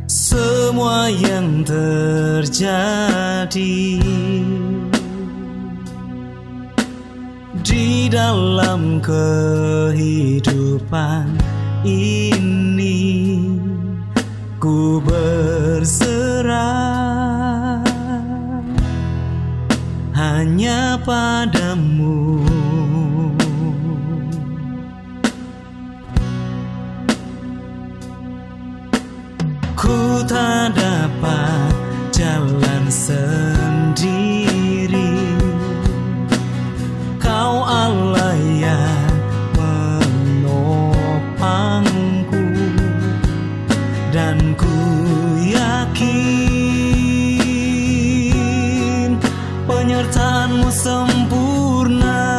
semua yang terjadi di dalam kehidupan ini. Ku berserah hanya padamu. Ku tak dapat jalan sendiri, Kau Allah yang menopangku, dan ku yakin penyertaan-Mu sempurna.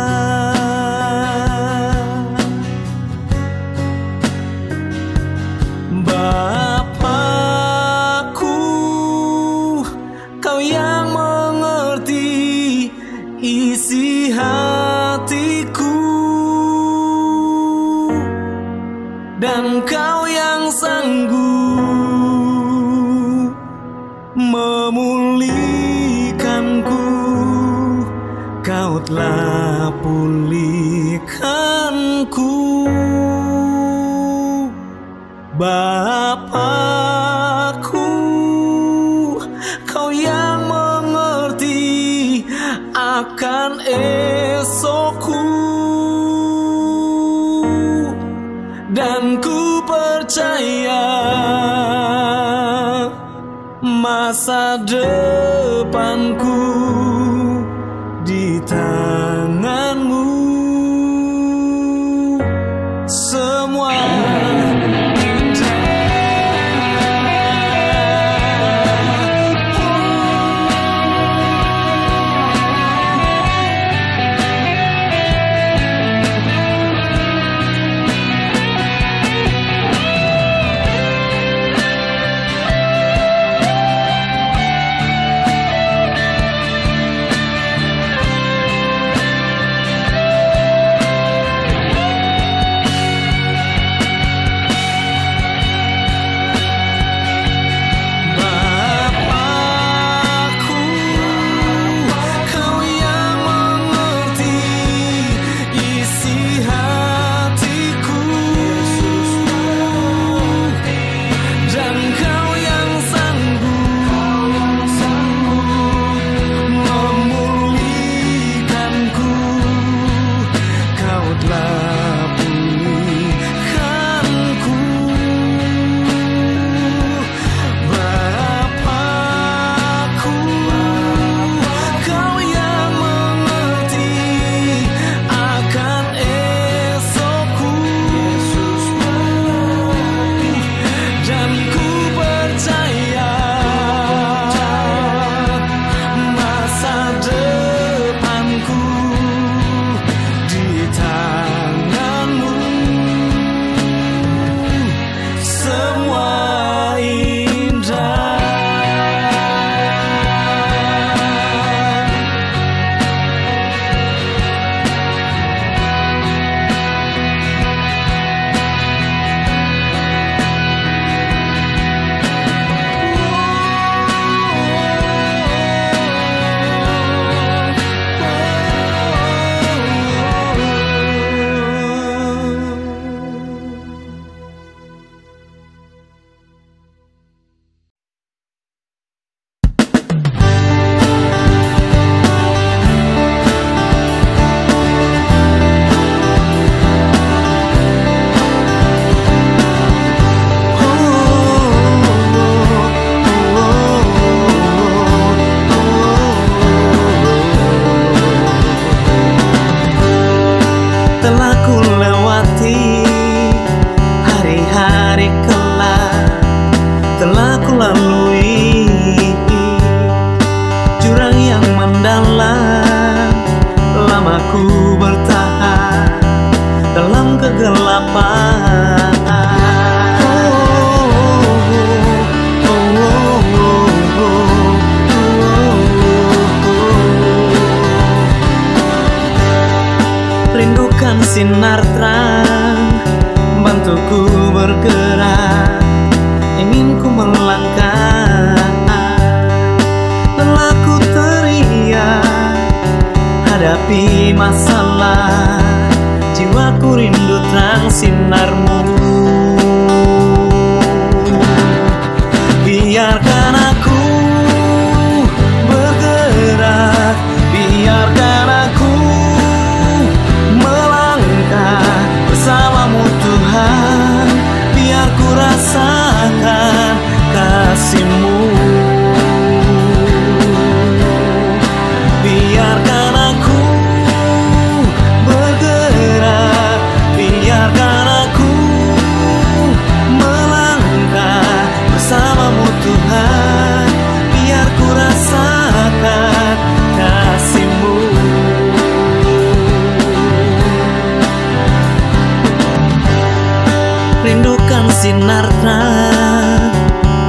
Bapakku, Kau yang mengerti isi hatiku, dan Kau yang sanggup memulihkanku. Kau telah pulihkanku. Bapakku, Kau yang mengerti akan esokku, dan ku percaya masa depanku di tangan-Mu. Semua sinar terang bantuku bergerak. ingin ku melangkah. Lelah ku teriak hadapi masalah, jiwaku rindu terang sinarmu. Biarkan aku bergerak, biarkan aku melangkah bersamamu Tuhan. Biar ku rasakan kasih-Mu. Biarkan aku bergerak, biarkan aku melangkah bersamamu Tuhan. Biar ku rasakan kasih-Mu. Rindukan sinar terang,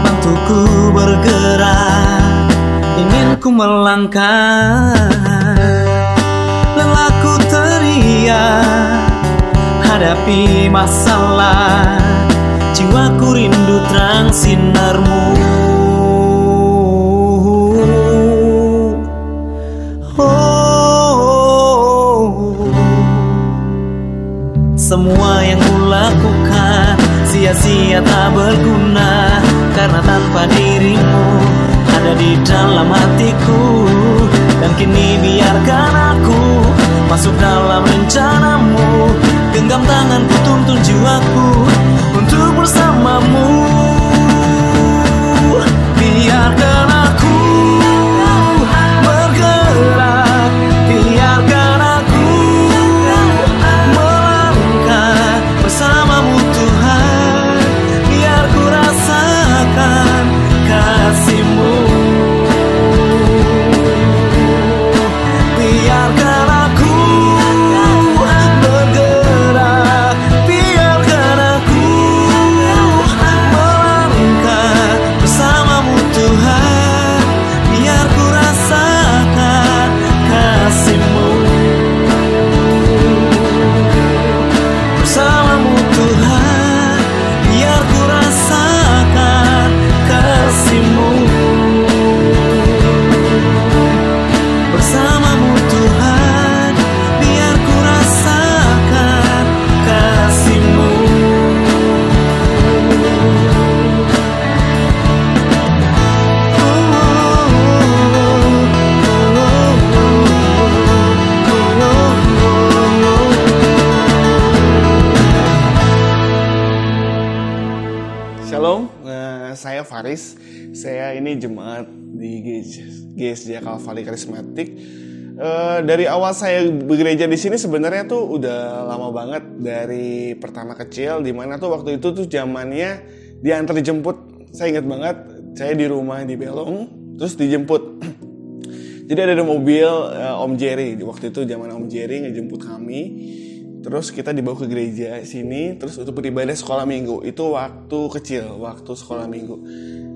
bantuku bergerak, ingin ku melangkah. Lelah ku teriak hadapi masalah, jiwaku rindu terang sinar-Mu. Semua yang kulakukan sia-sia tak berguna, karena tanpa dirimu ada di dalam hatiku. Dan kini biarkan aku masuk dalam rencana-Mu. Genggam tanganku, tuntun jiwaku untuk bersamamu. Biarkan aku bergerak, biarkan aku melangkah bersamamu Tuhan. Biar ku rasakan kasih-Mu. Biarkan aku bergerak, biarkan aku melangkah bersamamu Tuhan. Biar ku rasakan kasih-Mu. Bersamamu Tuhan, biar ku rasakan kasih-Mu. Bersamamu Tuhan, biar ku rasakan kasih-Mu. Shalom, saya Faris. Saya ini jemaat di GSJ Calvary Karismatik. Dari awal saya begereja di sini sebenarnya tuh udah lama banget, dari pertama kecil, dimana tuh waktu itu tuh zamannya diantar dijemput. Saya ingat banget, saya di rumah di Belong, terus dijemput. Jadi ada mobil Om Jerry, waktu itu zaman Om Jerry ngejemput kami. Terus kita dibawa ke gereja sini, terus untuk beribadah sekolah minggu. Itu waktu kecil, waktu sekolah minggu.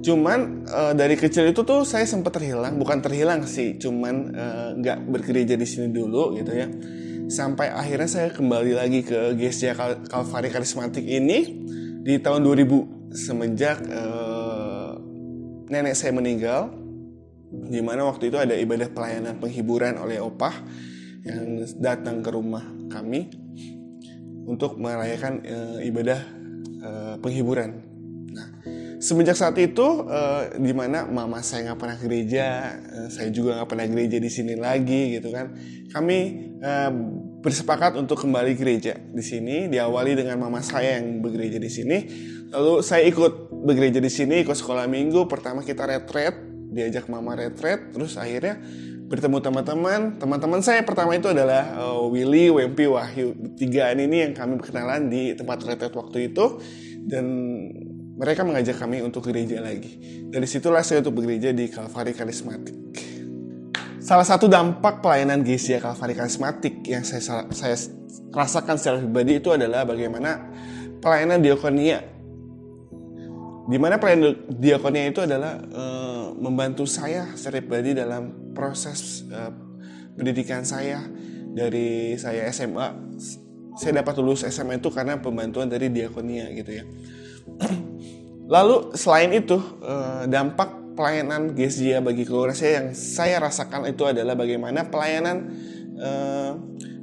Cuman dari kecil itu tuh saya sempat terhilang, bukan terhilang sih, cuman nggak bergereja di sini dulu gitu ya. Sampai akhirnya saya kembali lagi ke GSJ Calvary Karismatik ini di tahun 2000 semenjak nenek saya meninggal. Di mana waktu itu ada ibadah pelayanan penghiburan oleh opah yang datang ke rumah kami untuk merayakan ibadah penghiburan. Nah, semenjak saat itu, di mana mama saya nggak pernah gereja, saya juga nggak pernah gereja di sini lagi, gitu kan. Kami bersepakat untuk kembali gereja di sini. Diawali dengan mama saya yang bergereja di sini, lalu saya ikut bergereja di sini, ikut sekolah minggu. Pertama kita retret, diajak mama retret, terus akhirnya bertemu teman-teman saya. Pertama itu adalah Willy, Wempi, Wahyu. Tigaan ini yang kami berkenalan di tempat retret waktu itu, dan mereka mengajak kami untuk gereja lagi. Dari situlah saya untuk bergereja di Calvary Karismatik. Salah satu dampak pelayanan GSJ Calvary Karismatik yang saya rasakan secara pribadi itu adalah bagaimana pelayanan diakonia. Di mana pelayanan diakonia itu adalah membantu saya secara pribadi dalam proses pendidikan saya. Dari saya SMA, saya dapat lulus SMA itu karena pembantuan dari diakonia gitu ya. Lalu selain itu, dampak pelayanan GSJA bagi keluarga saya yang saya rasakan itu adalah bagaimana pelayanan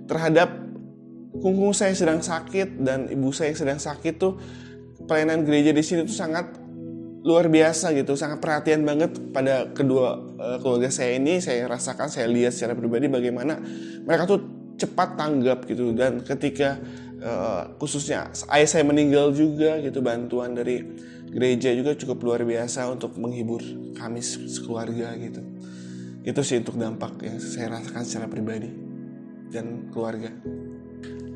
terhadap kungkung saya yang sedang sakit dan ibu saya yang sedang sakit tuh, pelayanan gereja di sini tuh sangat luar biasa gitu, sangat perhatian banget pada kedua keluarga saya ini. Saya rasakan, saya lihat secara pribadi bagaimana mereka tuh cepat tanggap gitu. Dan ketika khususnya ayah saya meninggal juga gitu, bantuan dari gereja juga cukup luar biasa untuk menghibur kami sekeluarga gitu. Itu sih untuk dampak yang saya rasakan secara pribadi dan keluarga.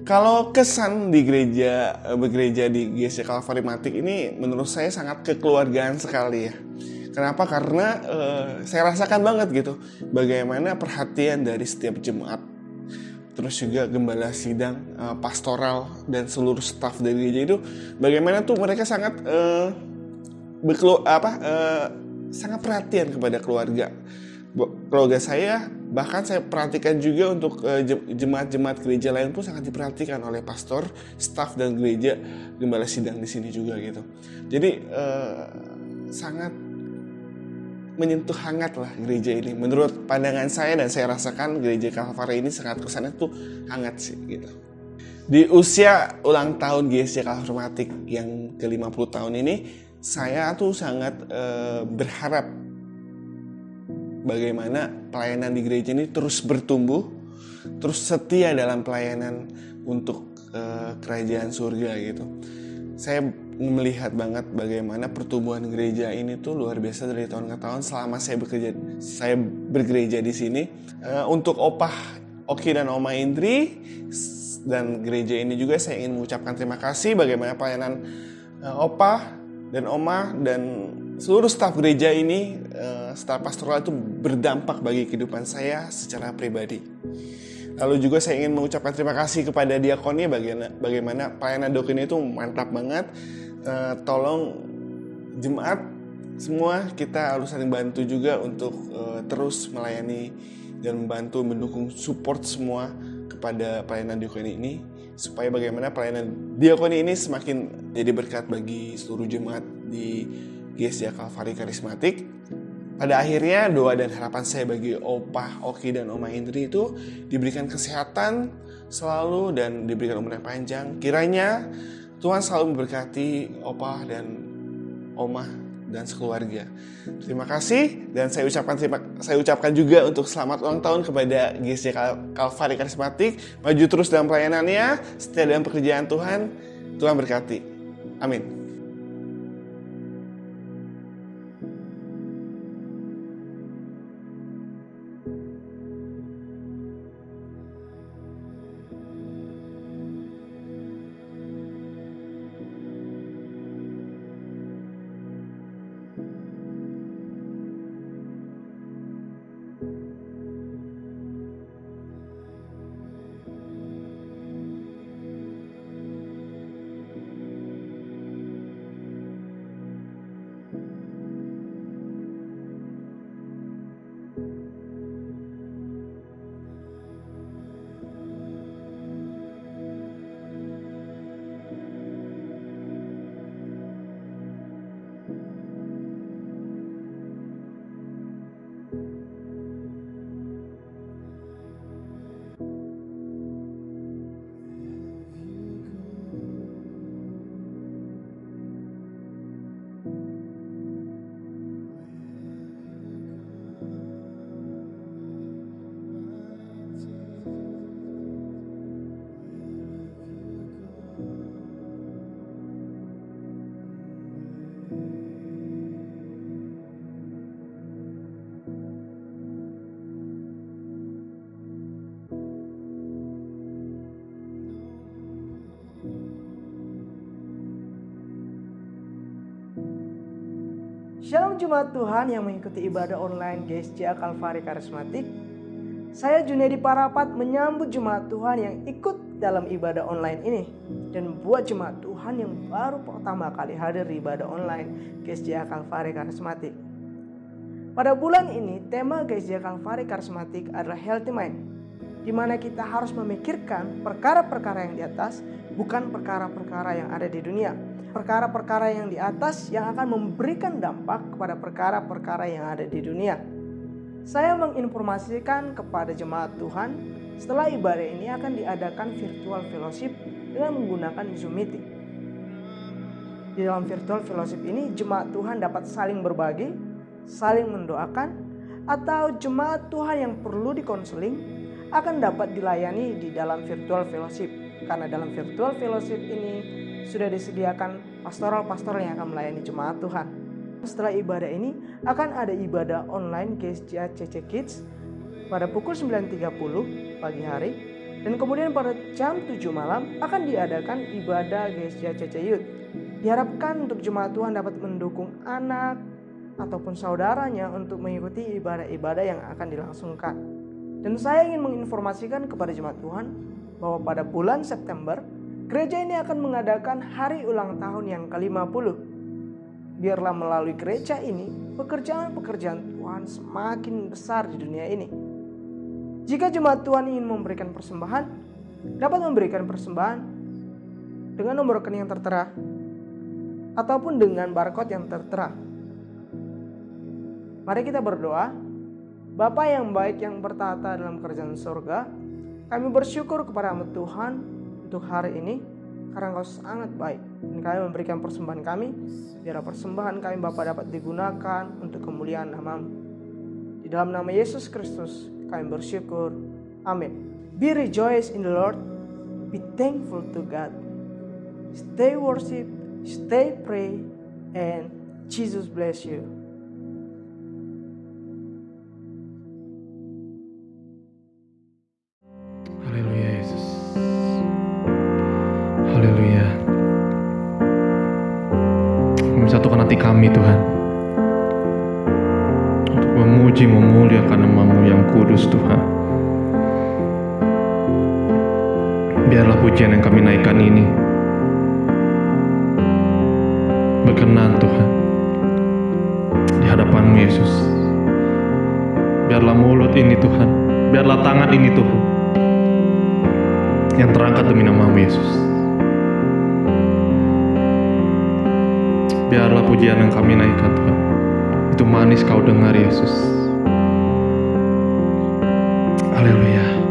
Kalau kesan di bergereja di GSJA Calvary Matik ini menurut saya sangat kekeluargaan sekali ya. Kenapa? Karena saya rasakan banget gitu bagaimana perhatian dari setiap jemaat, terus juga gembala sidang, pastoral dan seluruh staf dari gereja itu, bagaimana tuh mereka sangat sangat perhatian kepada keluarga saya. Bahkan saya perhatikan juga untuk jemaat-jemaat gereja lain pun sangat diperhatikan oleh pastor, staf dan gereja gembala sidang di sini juga gitu. Jadi sangat menyentuh hangat lah gereja ini. Menurut pandangan saya dan saya rasakan gereja Calvary ini sangat kesannya tuh hangat sih gitu. Di usia ulang tahun GSJA Calvary Matik yang ke-50 tahun ini, saya tuh sangat berharap bagaimana pelayanan di gereja ini terus bertumbuh, terus setia dalam pelayanan untuk kerajaan surga gitu. Saya melihat banget bagaimana pertumbuhan gereja ini tuh luar biasa dari tahun ke tahun selama saya bergereja di sini. Untuk Opah Oki dan Oma Indri dan gereja ini juga saya ingin mengucapkan terima kasih bagaimana pelayanan Opah dan Oma dan seluruh staf gereja ini, staf pastoral itu berdampak bagi kehidupan saya secara pribadi. Lalu juga saya ingin mengucapkan terima kasih kepada diakoni bagaimana pelayanan diakoni itu mantap banget. Tolong jemaat semua kita harus saling bantu juga untuk terus melayani dan membantu mendukung support semua kepada pelayanan diakoni ini, supaya bagaimana pelayanan diakoni ini semakin jadi berkat bagi seluruh jemaat di GSJA Calvary Karismatik. Pada akhirnya doa dan harapan saya bagi Opah Oki dan Oma Indri itu diberikan kesehatan selalu dan diberikan umur yang panjang. Kiranya Tuhan selalu memberkati Opah dan Oma dan sekeluarga. Terima kasih, dan saya ucapkan juga untuk selamat ulang tahun kepada GSJA Calvary Karismatik. Maju terus dalam pelayanannya, setia dalam pekerjaan Tuhan. Tuhan berkati. Amin. Shalom Jemaat Tuhan yang mengikuti ibadah online GSJA Calvary Karismatik. Saya Junedi Parapat menyambut Jemaat Tuhan yang ikut dalam ibadah online ini. Dan buat Jemaat Tuhan yang baru pertama kali hadir di ibadah online GSJA Calvary Karismatik. Pada bulan ini tema GSJA Calvary Karismatik adalah Healthy Mind, di mana kita harus memikirkan perkara-perkara yang di atas, bukan perkara-perkara yang ada di dunia. perkara-perkara yang di atas yang akan memberikan dampak kepada perkara-perkara yang ada di dunia. Saya menginformasikan kepada jemaat Tuhan, setelah ibadah ini akan diadakan virtual fellowship dengan menggunakan Zoom meeting. Di dalam virtual fellowship ini, jemaat Tuhan dapat saling berbagi, saling mendoakan, atau jemaat Tuhan yang perlu dikonseling akan dapat dilayani di dalam virtual fellowship. Karena dalam virtual fellowship ini sudah disediakan pastoral-pastoral yang akan melayani jemaat Tuhan. Setelah ibadah ini akan ada ibadah online GSJA CC Kids pada pukul 9.30 pagi hari, dan kemudian pada jam 7 malam akan diadakan ibadah GSJA CC Youth. Diharapkan untuk jemaat Tuhan dapat mendukung anak ataupun saudaranya untuk mengikuti ibadah-ibadah yang akan dilangsungkan. Dan saya ingin menginformasikan kepada jemaat Tuhan bahwa pada bulan September gereja ini akan mengadakan hari ulang tahun yang ke-50. Biarlah melalui gereja ini, pekerjaan-pekerjaan Tuhan semakin besar di dunia ini. Jika jemaat Tuhan ingin memberikan persembahan, dapat memberikan persembahan dengan nomor rekening yang tertera, ataupun dengan barcode yang tertera. Mari kita berdoa. Bapa yang baik yang bertata dalam kerajaan surga, kami bersyukur kepada Tuhan untuk hari ini, karena Engkau sangat baik. Dan kami memberikan persembahan kami, biar persembahan kami Bapa dapat digunakan untuk kemuliaan nama-Mu. Di dalam nama Yesus Kristus kami bersyukur. Amin. Be rejoice in the Lord. Be thankful to God. Stay worship, stay pray, and Jesus bless you. Haleluya Yesus. Haleluya. Kami satukan hati kami Tuhan untuk memuji memuliakan nama-Mu yang kudus Tuhan. Biarlah pujian yang kami naikkan ini berkenan Tuhan di hadapan-Mu Yesus. Biarlah mulut ini Tuhan, biarlah tangan ini Tuhan yang terangkat demi nama-Mu Yesus. Biarlah pujian yang kami naikkan Tuhan itu manis Kau dengar Yesus. Haleluya.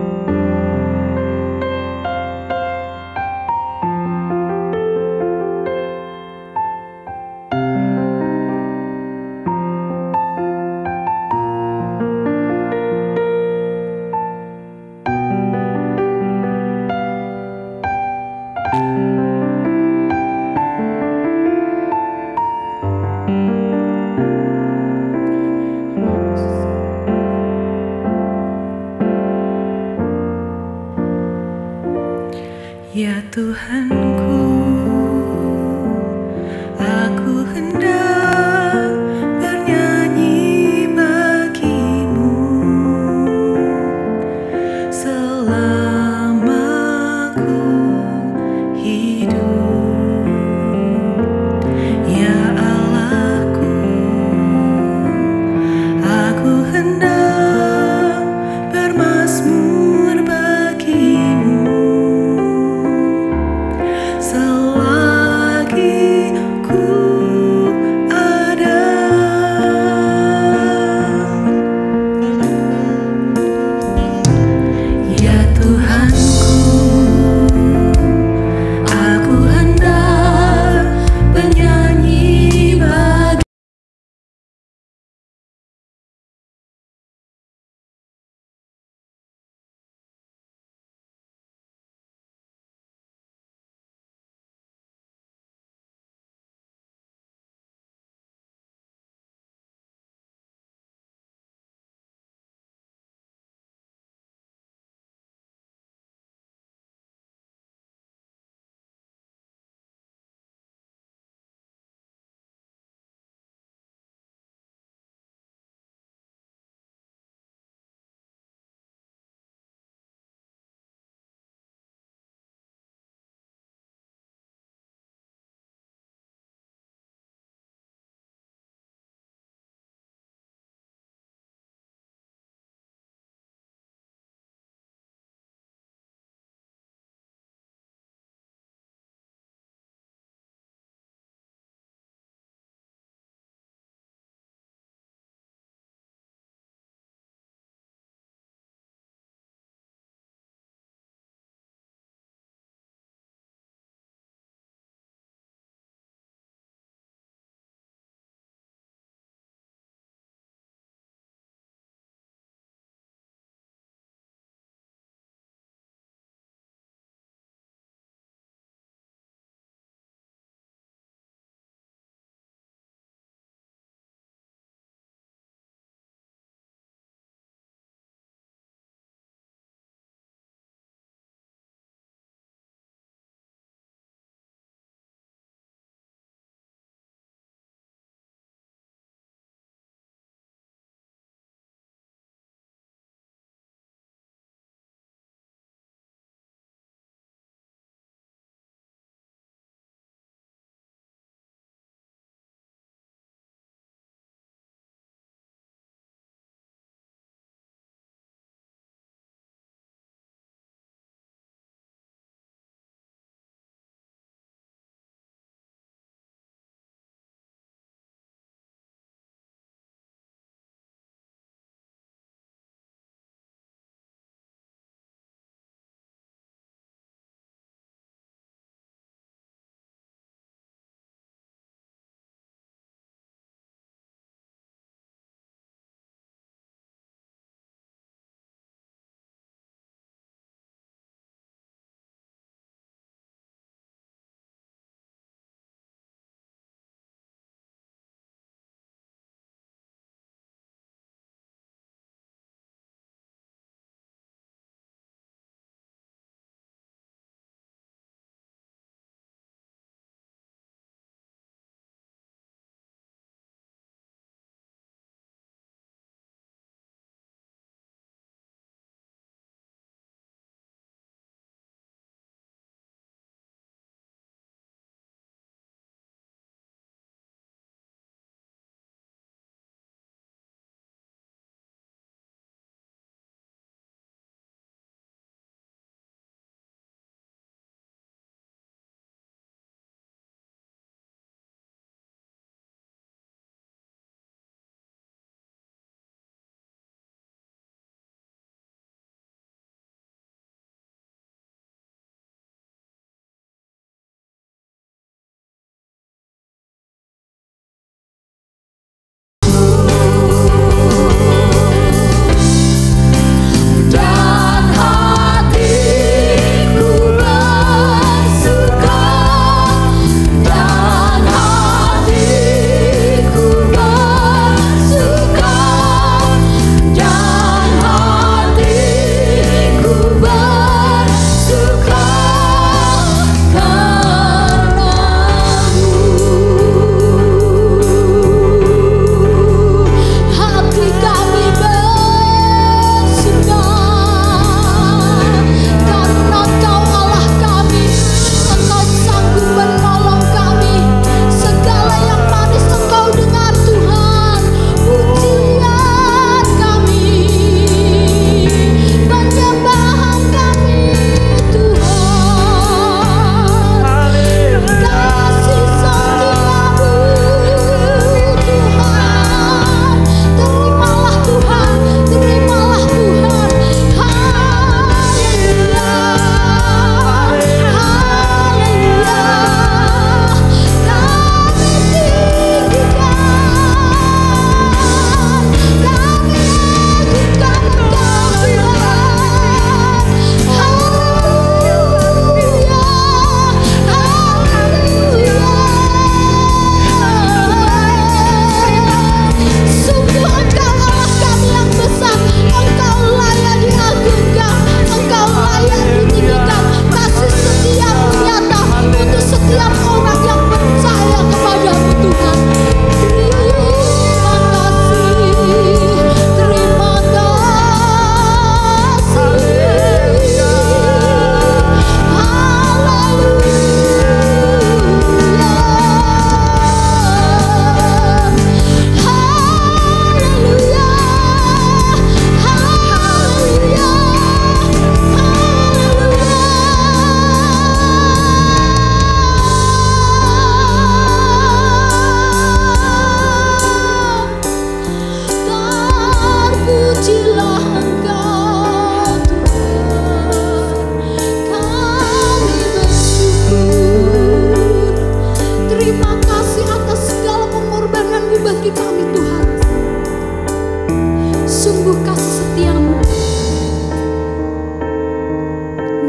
Sungguh kasih setiamu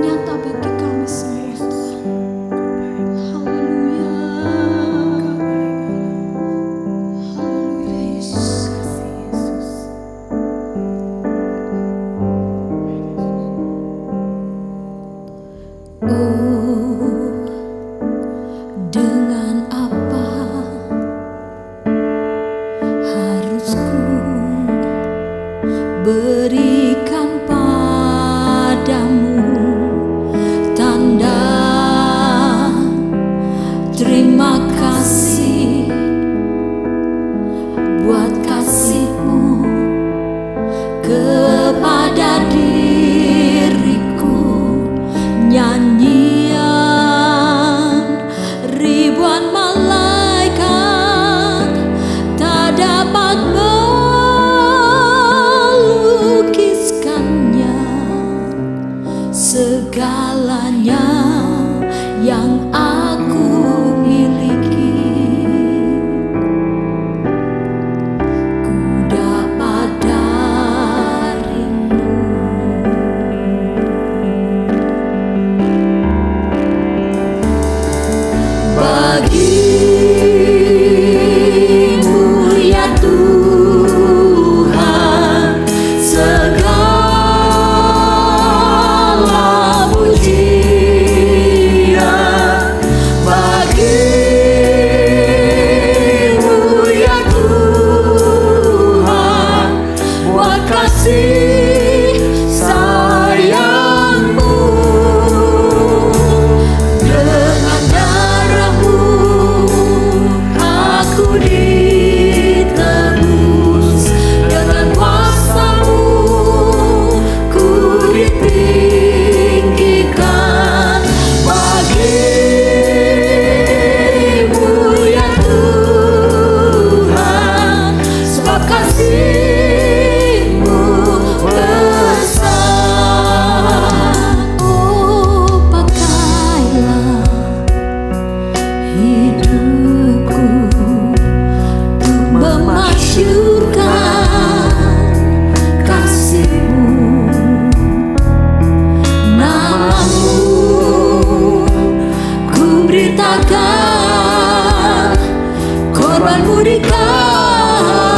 nyata bagi kami semua, Tuhan. Haleluya. Haleluya, Yesus. Oh, dengan apa harus ku berikan padamu tanda terima kasih buat kasih-Mu kepada diriku. Nyanyian ribuan malaikat tak dapat melukiskannya. Segalanya yang aku miliki, ku dapat darimu. Bagimu ya Tuhan segala pujian. Bagimu ya Tuhan buat kasih sayang-Mu. Dengan darah-Mu aku ditebus, dengan kuasa-Mu ku ditinggikan. Bagimu ya Tuhan, sebab kasih-Mu besar. Oh, pakailah hidupku untuk memasyurkan kasih-Mu. Nama-Mu ku beritakan, korban-Mu di Kalvari.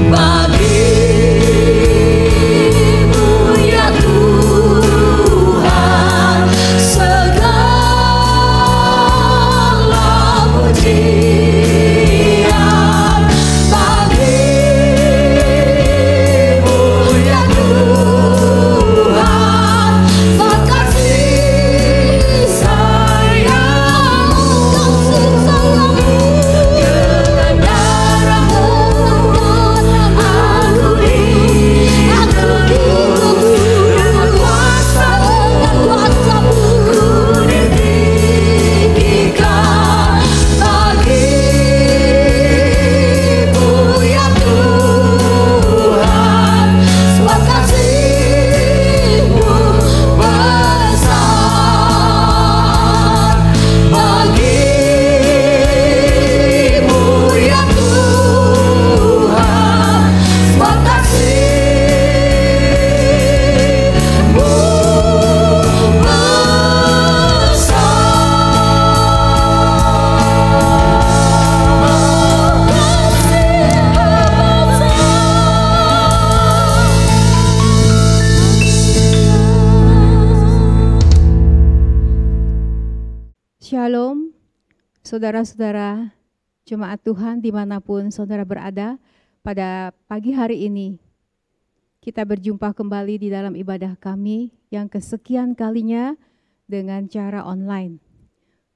Bagimu ya Tuhan segala pujian. Bagimu ya Tuhan sebab kasih sayang-Mu. Dengan darah-Mu aku ditebus, dengan kuasa-Mu ku ditinggikan. Bagimu ya Tuhan sebab kasih-Mu besar. Bagimu ya Tuhan sebab kasih-Mu Shalom, saudara-saudara jemaat Tuhan dimanapun saudara berada. Pada pagi hari ini kita berjumpa kembali di dalam ibadah kami yang kesekian kalinya dengan cara online.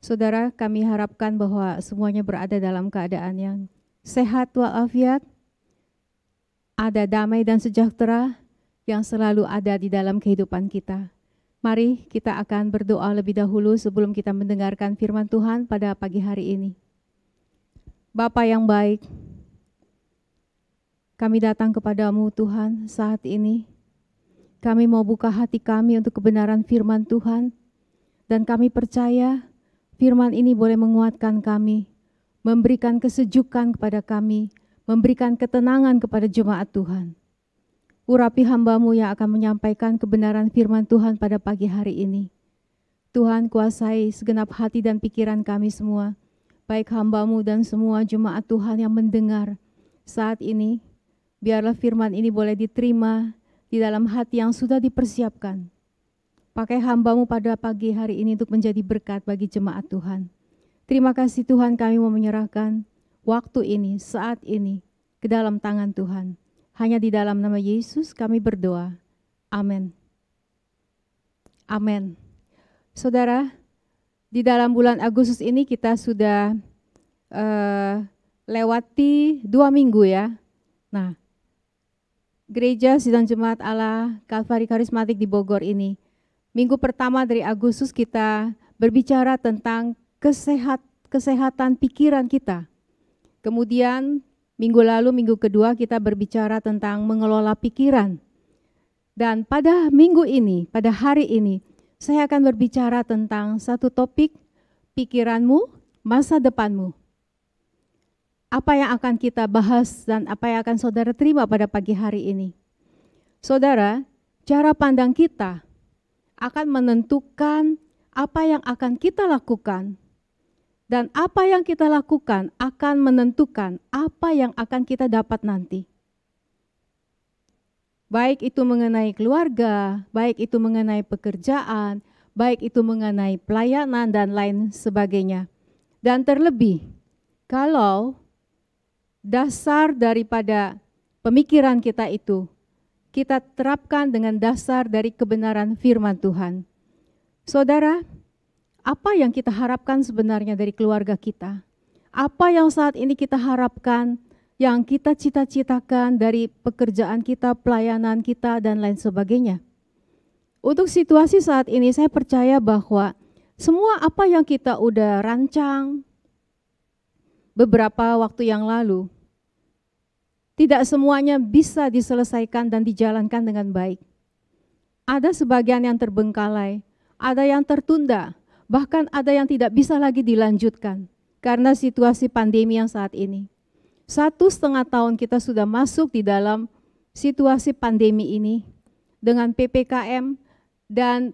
Saudara, kami harapkan bahwa semuanya berada dalam keadaan yang sehat walafiat, ada damai dan sejahtera yang selalu ada di dalam kehidupan kita. Mari kita akan berdoa lebih dahulu sebelum kita mendengarkan firman Tuhan pada pagi hari ini. Bapa yang baik, kami datang kepadamu Tuhan saat ini. Kami mau buka hati kami untuk kebenaran firman Tuhan. Dan kami percaya firman ini boleh menguatkan kami, memberikan kesejukan kepada kami, memberikan ketenangan kepada jemaat Tuhan. Urapi hamba-Mu yang akan menyampaikan kebenaran firman Tuhan pada pagi hari ini. Tuhan, kuasai segenap hati dan pikiran kami semua, baik hamba-Mu dan semua jemaat Tuhan yang mendengar saat ini. Biarlah firman ini boleh diterima di dalam hati yang sudah dipersiapkan. Pakai hamba-Mu pada pagi hari ini untuk menjadi berkat bagi jemaat Tuhan. Terima kasih Tuhan, kami mau menyerahkan waktu ini, saat ini, ke dalam tangan Tuhan. Hanya di dalam nama Yesus kami berdoa. Amin. Amin. Saudara, di dalam bulan Agustus ini kita sudah lewati 2 minggu ya. Nah, Gereja Sidang Jemaat Allah Kalvari Karismatik di Bogor ini, minggu pertama dari Agustus kita berbicara tentang kesehatan pikiran kita. Kemudian minggu lalu, minggu kedua kita berbicara tentang mengelola pikiran. Dan pada minggu ini, pada hari ini, saya akan berbicara tentang satu topik, pikiranmu, masa depanmu. Apa yang akan kita bahas dan apa yang akan saudara terima pada pagi hari ini. Saudara, cara pandang kita akan menentukan apa yang akan kita lakukan. Dan apa yang kita lakukan akan menentukan apa yang akan kita dapat nanti. Baik itu mengenai keluarga, baik itu mengenai pekerjaan, baik itu mengenai pelayanan dan lain sebagainya. Dan terlebih, kalau dasar daripada pemikiran kita itu, kita terapkan dengan dasar dari kebenaran firman Tuhan. Saudara, apa yang kita harapkan sebenarnya dari keluarga kita? Apa yang saat ini kita harapkan, yang kita cita-citakan dari pekerjaan kita, pelayanan kita, dan lain sebagainya? Untuk situasi saat ini saya percaya bahwa semua apa yang kita udah rancang beberapa waktu yang lalu, tidak semuanya bisa diselesaikan dan dijalankan dengan baik. Ada sebagian yang terbengkalai, ada yang tertunda, bahkan ada yang tidak bisa lagi dilanjutkan karena situasi pandemi yang saat ini. 1,5 tahun kita sudah masuk di dalam situasi pandemi ini dengan PPKM dan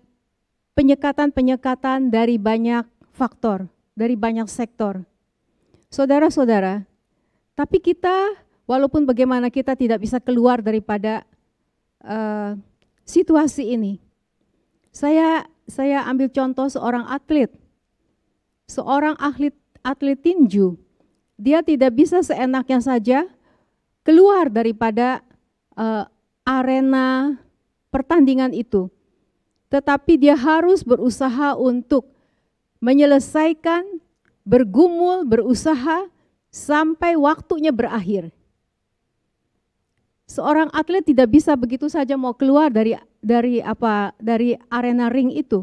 penyekatan-penyekatan dari banyak faktor, dari banyak sektor. Saudara-saudara, tapi kita walaupun bagaimana kita tidak bisa keluar daripada situasi ini. Saya ambil contoh seorang atlet tinju. Dia tidak bisa seenaknya saja keluar daripada arena pertandingan itu. Tetapi dia harus berusaha untuk menyelesaikan, bergumul, berusaha sampai waktunya berakhir. Seorang atlet tidak bisa begitu saja mau keluar dari arena ring itu.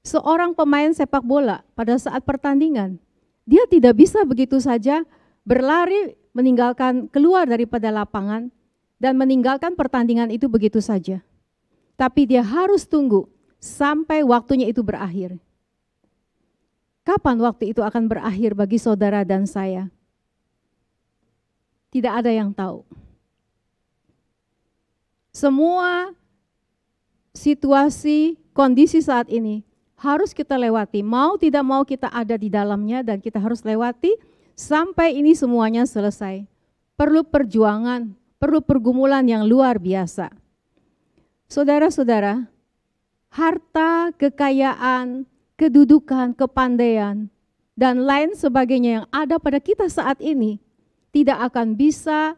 Seorang pemain sepak bola pada saat pertandingan, dia tidak bisa begitu saja berlari meninggalkan keluar daripada lapangan dan meninggalkan pertandingan itu begitu saja. Tapi dia harus tunggu sampai waktunya itu berakhir. Kapan waktu itu akan berakhir bagi saudara dan saya? Tidak ada yang tahu. Semua situasi, kondisi saat ini harus kita lewati. Mau tidak mau kita ada di dalamnya dan kita harus lewati sampai ini semuanya selesai. Perlu perjuangan, perlu pergumulan yang luar biasa. Saudara-saudara, harta, kekayaan, kedudukan, kepandaian, dan lain sebagainya yang ada pada kita saat ini tidak akan bisa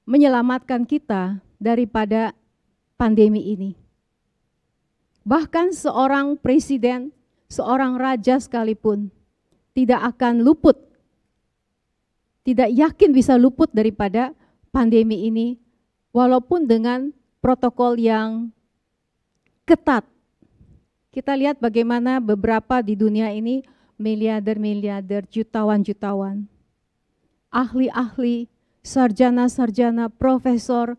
menyelamatkan kita daripada pandemi ini. Bahkan seorang presiden, seorang raja sekalipun tidak akan luput, tidak yakin bisa luput daripada pandemi ini, walaupun dengan protokol yang ketat. Kita lihat bagaimana beberapa di dunia ini, miliarder-miliarder, jutawan-jutawan, ahli-ahli, sarjana-sarjana, profesor,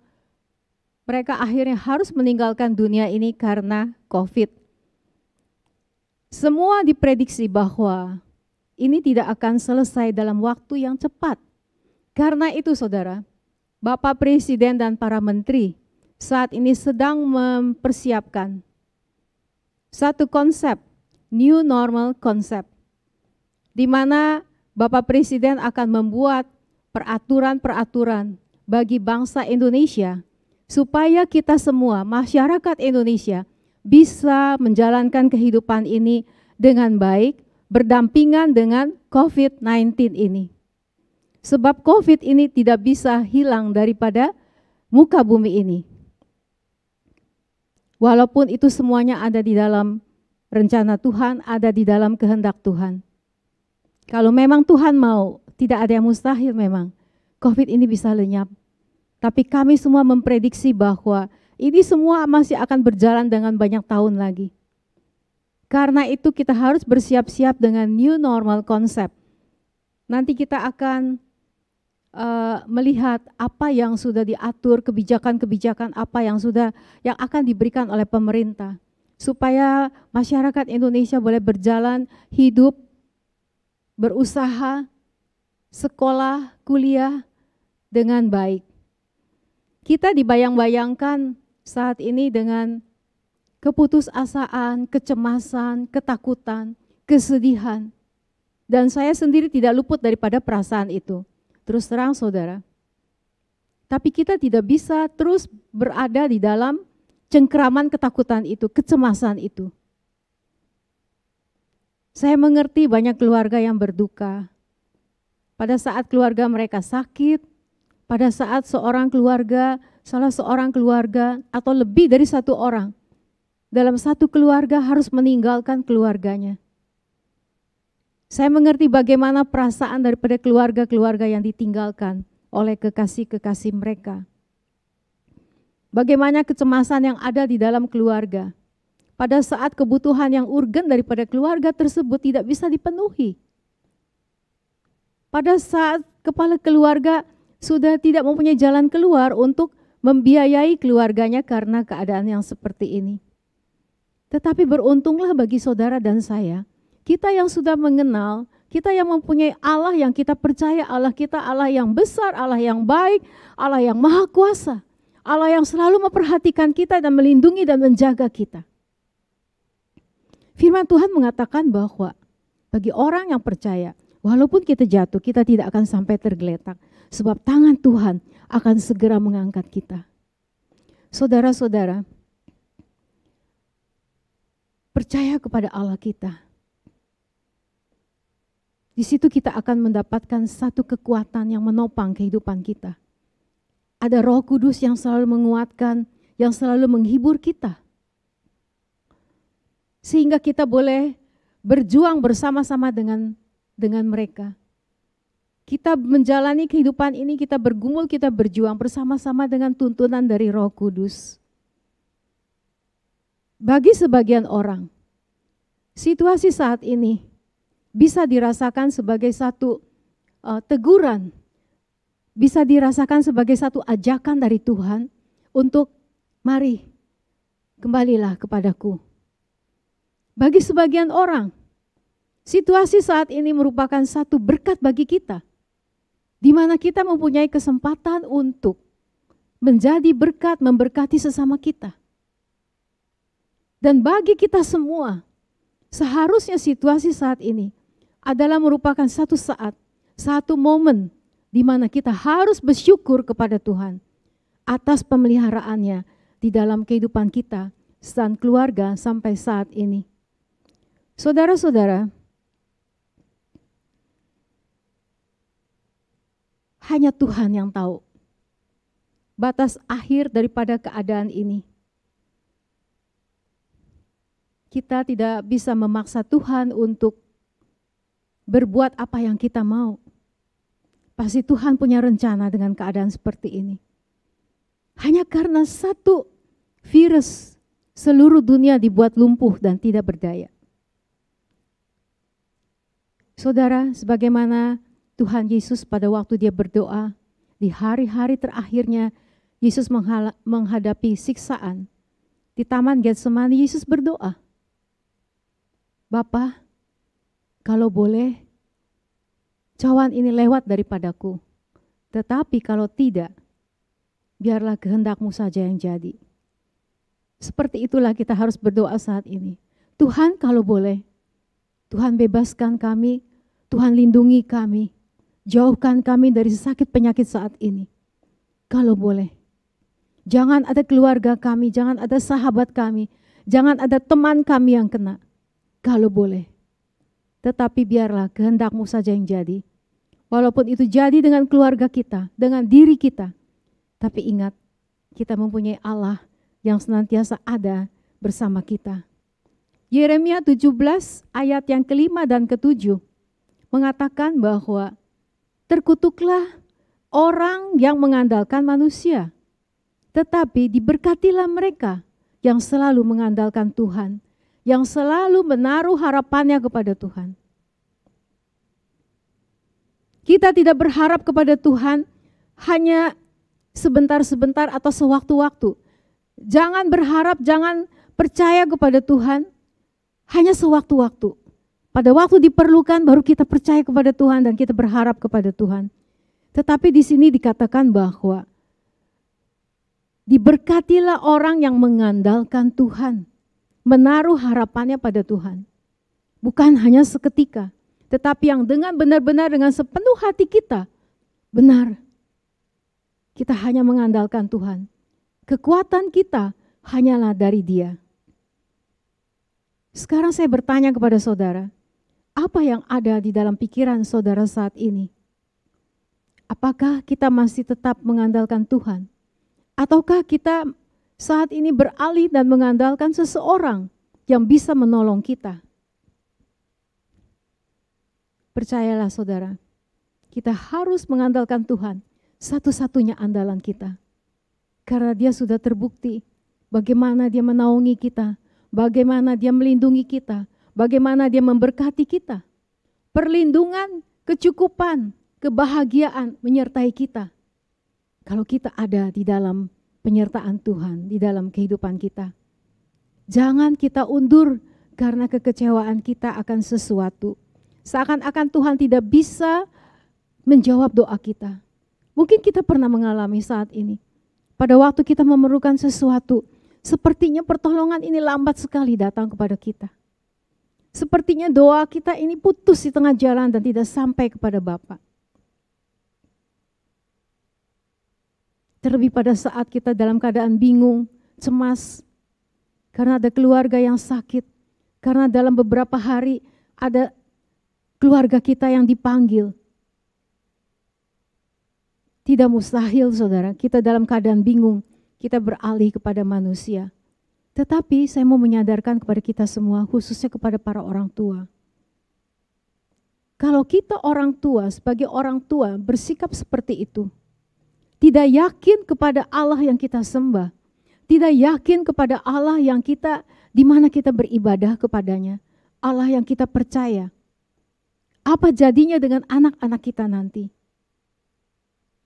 mereka akhirnya harus meninggalkan dunia ini karena COVID. semua diprediksi bahwa ini tidak akan selesai dalam waktu yang cepat. Karena itu saudara, Bapak Presiden dan para menteri saat ini sedang mempersiapkan satu konsep, new normal konsep, di mana Bapak Presiden akan membuat peraturan-peraturan bagi bangsa Indonesia supaya kita semua, masyarakat Indonesia, bisa menjalankan kehidupan ini dengan baik, berdampingan dengan COVID-19 ini. Sebab COVID ini tidak bisa hilang daripada muka bumi ini. Walaupun itu semuanya ada di dalam rencana Tuhan, ada di dalam kehendak Tuhan. Kalau memang Tuhan mau, tidak ada yang mustahil memang. COVID ini bisa lenyap. Tapi kami semua memprediksi bahwa ini semua masih akan berjalan dengan banyak tahun lagi. Karena itu kita harus bersiap-siap dengan new normal konsep. Nanti kita akan melihat apa yang sudah diatur, kebijakan-kebijakan apa yang akan diberikan oleh pemerintah supaya masyarakat Indonesia boleh berjalan hidup, berusaha, sekolah, kuliah dengan baik. Kita dibayang-bayangkan saat ini dengan keputusasaan, kecemasan, ketakutan, kesedihan. Dan saya sendiri tidak luput daripada perasaan itu. Terus terang saudara, tapi kita tidak bisa terus berada di dalam cengkeraman ketakutan itu, kecemasan itu. Saya mengerti banyak keluarga yang berduka. Pada saat keluarga mereka sakit, pada saat salah seorang keluarga atau lebih dari satu orang dalam satu keluarga harus meninggalkan keluarganya. Saya mengerti bagaimana perasaan daripada keluarga-keluarga yang ditinggalkan oleh kekasih-kekasih mereka. Bagaimana kecemasan yang ada di dalam keluarga. Pada saat kebutuhan yang urgen daripada keluarga tersebut tidak bisa dipenuhi. Pada saat kepala keluarga sudah tidak mempunyai jalan keluar untuk membiayai keluarganya karena keadaan yang seperti ini. Tetapi beruntunglah bagi saudara dan saya, kita yang sudah mengenal, kita yang mempunyai Allah yang kita percaya, Allah kita Allah yang besar, Allah yang baik, Allah yang maha kuasa, Allah yang selalu memperhatikan kita dan melindungi dan menjaga kita. Firman Tuhan mengatakan bahwa bagi orang yang percaya, walaupun kita jatuh, kita tidak akan sampai tergeletak. Sebab tangan Tuhan akan segera mengangkat kita. Saudara-saudara, percaya kepada Allah kita. Di situ kita akan mendapatkan satu kekuatan yang menopang kehidupan kita. Ada Roh Kudus yang selalu menguatkan, yang selalu menghibur kita. Sehingga kita boleh berjuang bersama-sama dengan mereka. Kita menjalani kehidupan ini, kita bergumul, kita berjuang bersama-sama dengan tuntunan dari Roh Kudus. Bagi sebagian orang, situasi saat ini bisa dirasakan sebagai satu teguran, bisa dirasakan sebagai satu ajakan dari Tuhan untuk mari kembalilah kepadaku. Bagi sebagian orang, situasi saat ini merupakan satu berkat bagi kita, di mana kita mempunyai kesempatan untuk menjadi berkat, memberkati sesama kita. Dan bagi kita semua, seharusnya situasi saat ini adalah merupakan satu saat, satu momen di mana kita harus bersyukur kepada Tuhan atas pemeliharaannya di dalam kehidupan kita dan keluarga sampai saat ini. Saudara-saudara, hanya Tuhan yang tahu batas akhir daripada keadaan ini. Kita tidak bisa memaksa Tuhan untuk berbuat apa yang kita mau. Pasti Tuhan punya rencana dengan keadaan seperti ini. Hanya karena satu virus, seluruh dunia dibuat lumpuh dan tidak berdaya. Saudara, sebagaimana Tuhan Yesus pada waktu dia berdoa, di hari-hari terakhirnya Yesus menghadapi siksaan. Di Taman Getsemani Yesus berdoa. Bapa, kalau boleh, cawan ini lewat daripadaku. Tetapi kalau tidak, biarlah kehendak-Mu saja yang jadi. Seperti itulah kita harus berdoa saat ini. Tuhan kalau boleh, Tuhan bebaskan kami, Tuhan lindungi kami, jauhkan kami dari sakit penyakit saat ini. Kalau boleh, jangan ada keluarga kami, jangan ada sahabat kami, jangan ada teman kami yang kena. Kalau boleh, tetapi biarlah kehendak-Mu saja yang jadi. Walaupun itu jadi dengan keluarga kita, dengan diri kita. Tapi ingat, kita mempunyai Allah yang senantiasa ada bersama kita. Yeremia 17 ayat yang ke-5 dan ke-7 mengatakan bahwa terkutuklah orang yang mengandalkan manusia, tetapi diberkatilah mereka yang selalu mengandalkan Tuhan, yang selalu menaruh harapannya kepada Tuhan. Kita tidak berharap kepada Tuhan hanya sebentar-sebentar atau sewaktu-waktu. Jangan berharap, jangan percaya kepada Tuhan hanya sewaktu-waktu. Pada waktu diperlukan baru kita percaya kepada Tuhan dan kita berharap kepada Tuhan. Tetapi di sini dikatakan bahwa diberkatilah orang yang mengandalkan Tuhan, menaruh harapannya pada Tuhan. Bukan hanya seketika, tetapi yang dengan benar-benar dengan sepenuh hati kita, benar, kita hanya mengandalkan Tuhan. Kekuatan kita hanyalah dari Dia. Sekarang saya bertanya kepada saudara, apa yang ada di dalam pikiran saudara saat ini? Apakah kita masih tetap mengandalkan Tuhan? Ataukah kita saat ini beralih dan mengandalkan seseorang yang bisa menolong kita? Percayalah saudara, kita harus mengandalkan Tuhan, satu-satunya andalan kita. Karena Dia sudah terbukti bagaimana Dia menaungi kita, bagaimana Dia melindungi kita, bagaimana Dia memberkati kita. Perlindungan, kecukupan, kebahagiaan menyertai kita. Kalau kita ada di dalam penyertaan Tuhan, di dalam kehidupan kita. Jangan kita undur karena kekecewaan kita akan sesuatu. Seakan-akan Tuhan tidak bisa menjawab doa kita. Mungkin kita pernah mengalami saat ini. Pada waktu kita memerlukan sesuatu, sepertinya pertolongan ini lambat sekali datang kepada kita. Sepertinya doa kita ini putus di tengah jalan dan tidak sampai kepada Bapa. Terlebih pada saat kita dalam keadaan bingung, cemas, karena ada keluarga yang sakit, karena dalam beberapa hari ada keluarga kita yang dipanggil. Tidak mustahil saudara, kita dalam keadaan bingung, kita beralih kepada manusia. Tetapi saya mau menyadarkan kepada kita semua, khususnya kepada para orang tua. Kalau kita orang tua, sebagai orang tua bersikap seperti itu, tidak yakin kepada Allah yang kita sembah, tidak yakin kepada Allah yang kita, di mana kita beribadah kepadanya, Allah yang kita percaya. Apa jadinya dengan anak-anak kita nanti?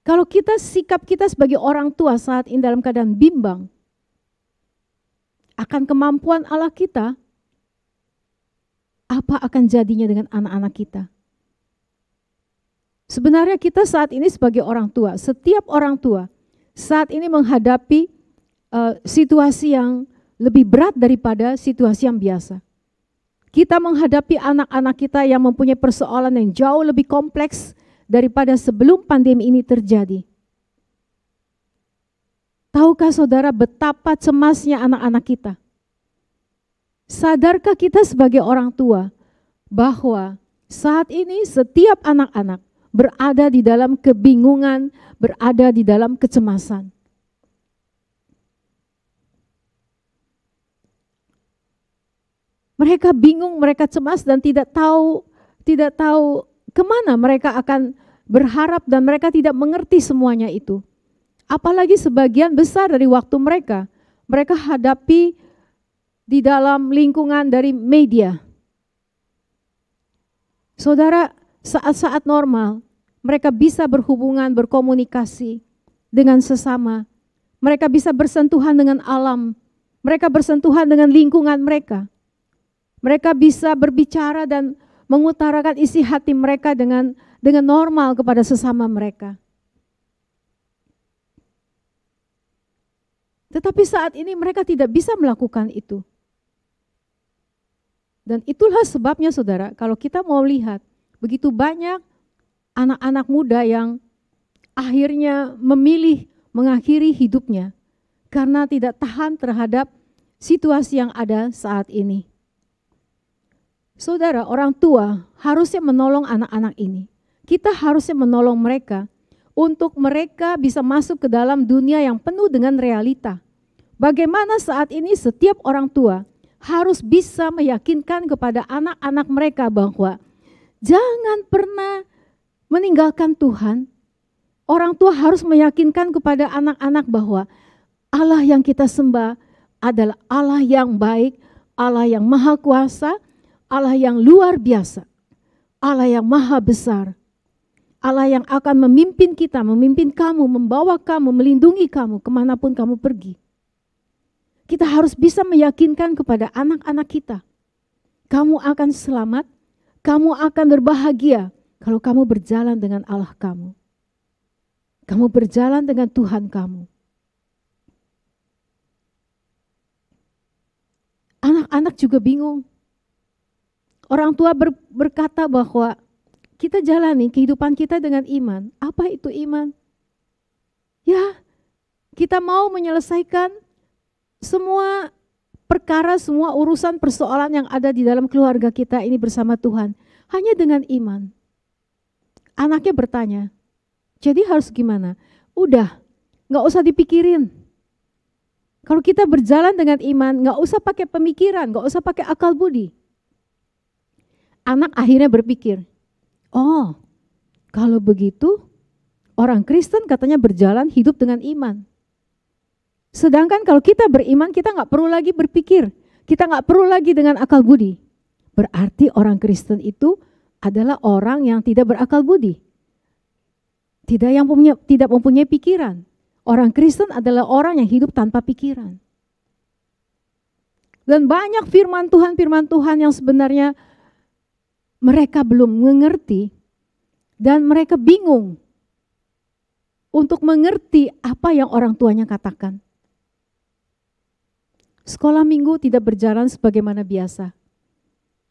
Kalau kita sikap kita sebagai orang tua saat ini dalam keadaan bimbang akan kemampuan Allah kita, apa akan jadinya dengan anak-anak kita? Sebenarnya kita saat ini sebagai orang tua, setiap orang tua saat ini menghadapi situasi yang lebih berat daripada situasi yang biasa. Kita menghadapi anak-anak kita yang mempunyai persoalan yang jauh lebih kompleks daripada sebelum pandemi ini terjadi. Tahukah saudara betapa cemasnya anak-anak kita? Sadarkah kita sebagai orang tua bahwa saat ini setiap anak-anak berada di dalam kebingungan, berada di dalam kecemasan? Mereka bingung, mereka cemas dan tidak tahu kemana mereka akan berharap dan mereka tidak mengerti semuanya itu. Apalagi sebagian besar dari waktu mereka hadapi di dalam lingkungan dari media. Saudara, saat-saat normal mereka bisa berhubungan, berkomunikasi dengan sesama. Mereka bisa bersentuhan dengan alam. Mereka bersentuhan dengan lingkungan mereka. Mereka bisa berbicara dan mengutarakan isi hati mereka dengan normal kepada sesama mereka. Tetapi saat ini mereka tidak bisa melakukan itu. Dan itulah sebabnya saudara, kalau kita mau lihat begitu banyak anak-anak muda yang akhirnya memilih mengakhiri hidupnya karena tidak tahan terhadap situasi yang ada saat ini. Saudara, orang tua harusnya menolong anak-anak ini. Kita harusnya menolong mereka untuk mereka bisa masuk ke dalam dunia yang penuh dengan realita. Bagaimana saat ini setiap orang tua harus bisa meyakinkan kepada anak-anak mereka bahwa jangan pernah meninggalkan Tuhan. Orang tua harus meyakinkan kepada anak-anak bahwa Allah yang kita sembah adalah Allah yang baik, Allah yang maha kuasa, Allah yang luar biasa, Allah yang maha besar, Allah yang akan memimpin kita, memimpin kamu, membawa kamu, melindungi kamu kemanapun kamu pergi. Kita harus bisa meyakinkan kepada anak-anak kita, kamu akan selamat, kamu akan berbahagia kalau kamu berjalan dengan Allah kamu. Kamu berjalan dengan Tuhan kamu. Anak-anak juga bingung. Orang tua berkata bahwa kita jalani kehidupan kita dengan iman. Apa itu iman? Ya, kita mau menyelesaikan semua perkara, semua urusan persoalan yang ada di dalam keluarga kita ini bersama Tuhan. Hanya dengan iman. Anaknya bertanya, jadi harus gimana? Udah, gak usah dipikirin. Kalau kita berjalan dengan iman, gak usah pakai pemikiran, gak usah pakai akal budi. Anak akhirnya berpikir, oh kalau begitu orang Kristen katanya berjalan hidup dengan iman. Sedangkan kalau kita beriman, kita gak perlu lagi berpikir. Kita gak perlu lagi dengan akal budi. Berarti orang Kristen itu adalah orang yang tidak berakal budi. Tidak mempunyai pikiran. Orang Kristen adalah orang yang hidup tanpa pikiran. Dan banyak firman Tuhan yang sebenarnya mereka belum mengerti dan mereka bingung untuk mengerti apa yang orang tuanya katakan. Sekolah minggu tidak berjalan sebagaimana biasa.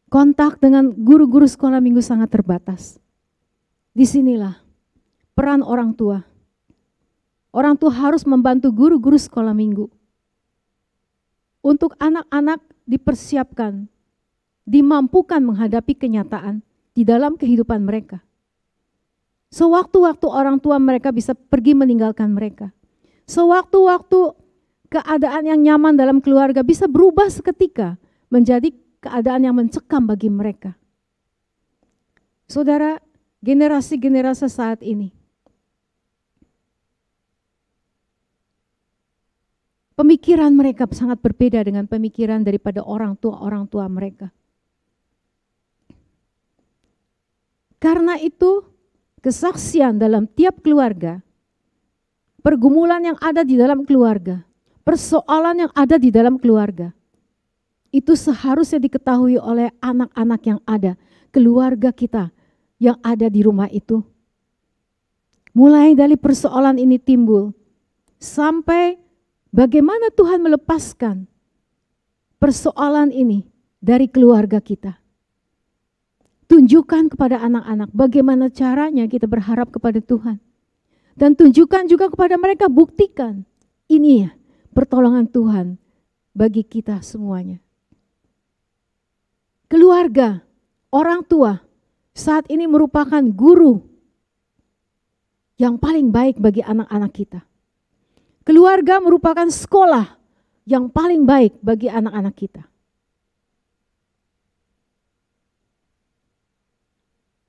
Kontak dengan guru-guru sekolah minggu sangat terbatas. Disinilah peran orang tua. Orang tua harus membantu guru-guru sekolah minggu. Untuk anak-anak dipersiapkan, dimampukan menghadapi kenyataan di dalam kehidupan mereka. Sewaktu-waktu orang tua mereka bisa pergi meninggalkan mereka. Sewaktu-waktu keadaan yang nyaman dalam keluarga bisa berubah seketika menjadi keadaan yang mencekam bagi mereka. Saudara, generasi-generasi saat ini, pemikiran mereka sangat berbeda dengan pemikiran daripada orang tua mereka. Karena itu, kesaksian dalam tiap keluarga, pergumulan yang ada di dalam keluarga, persoalan yang ada di dalam keluarga, itu seharusnya diketahui oleh anak-anak yang ada, keluarga kita yang ada di rumah itu. Mulai dari persoalan ini timbul, sampai bagaimana Tuhan melepaskan persoalan ini dari keluarga kita. Tunjukkan kepada anak-anak bagaimana caranya kita berharap kepada Tuhan. Dan tunjukkan juga kepada mereka, buktikan ini ya pertolongan Tuhan bagi kita semuanya. Keluarga, orang tua saat ini merupakan guru yang paling baik bagi anak-anak kita. Keluarga merupakan sekolah yang paling baik bagi anak-anak kita.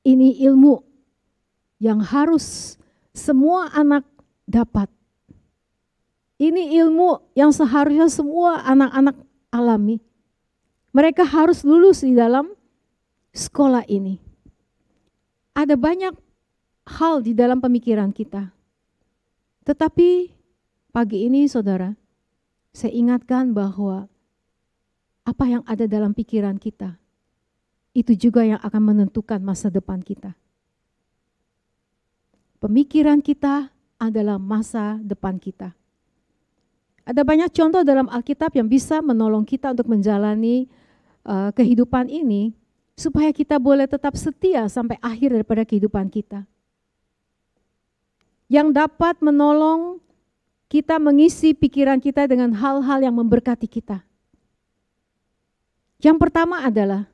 Ini ilmu yang harus semua anak dapat. Ini ilmu yang seharusnya semua anak-anak alami. Mereka harus lulus di dalam sekolah ini. Ada banyak hal di dalam pemikiran kita. Tetapi pagi ini saudara, saya ingatkan bahwa apa yang ada dalam pikiran kita, itu juga yang akan menentukan masa depan kita. Pemikiran kita adalah masa depan kita. Ada banyak contoh dalam Alkitab yang bisa menolong kita untuk menjalani kehidupan ini, supaya kita boleh tetap setia sampai akhir daripada kehidupan kita. Yang dapat menolong kita mengisi pikiran kita dengan hal-hal yang memberkati kita. Yang pertama adalah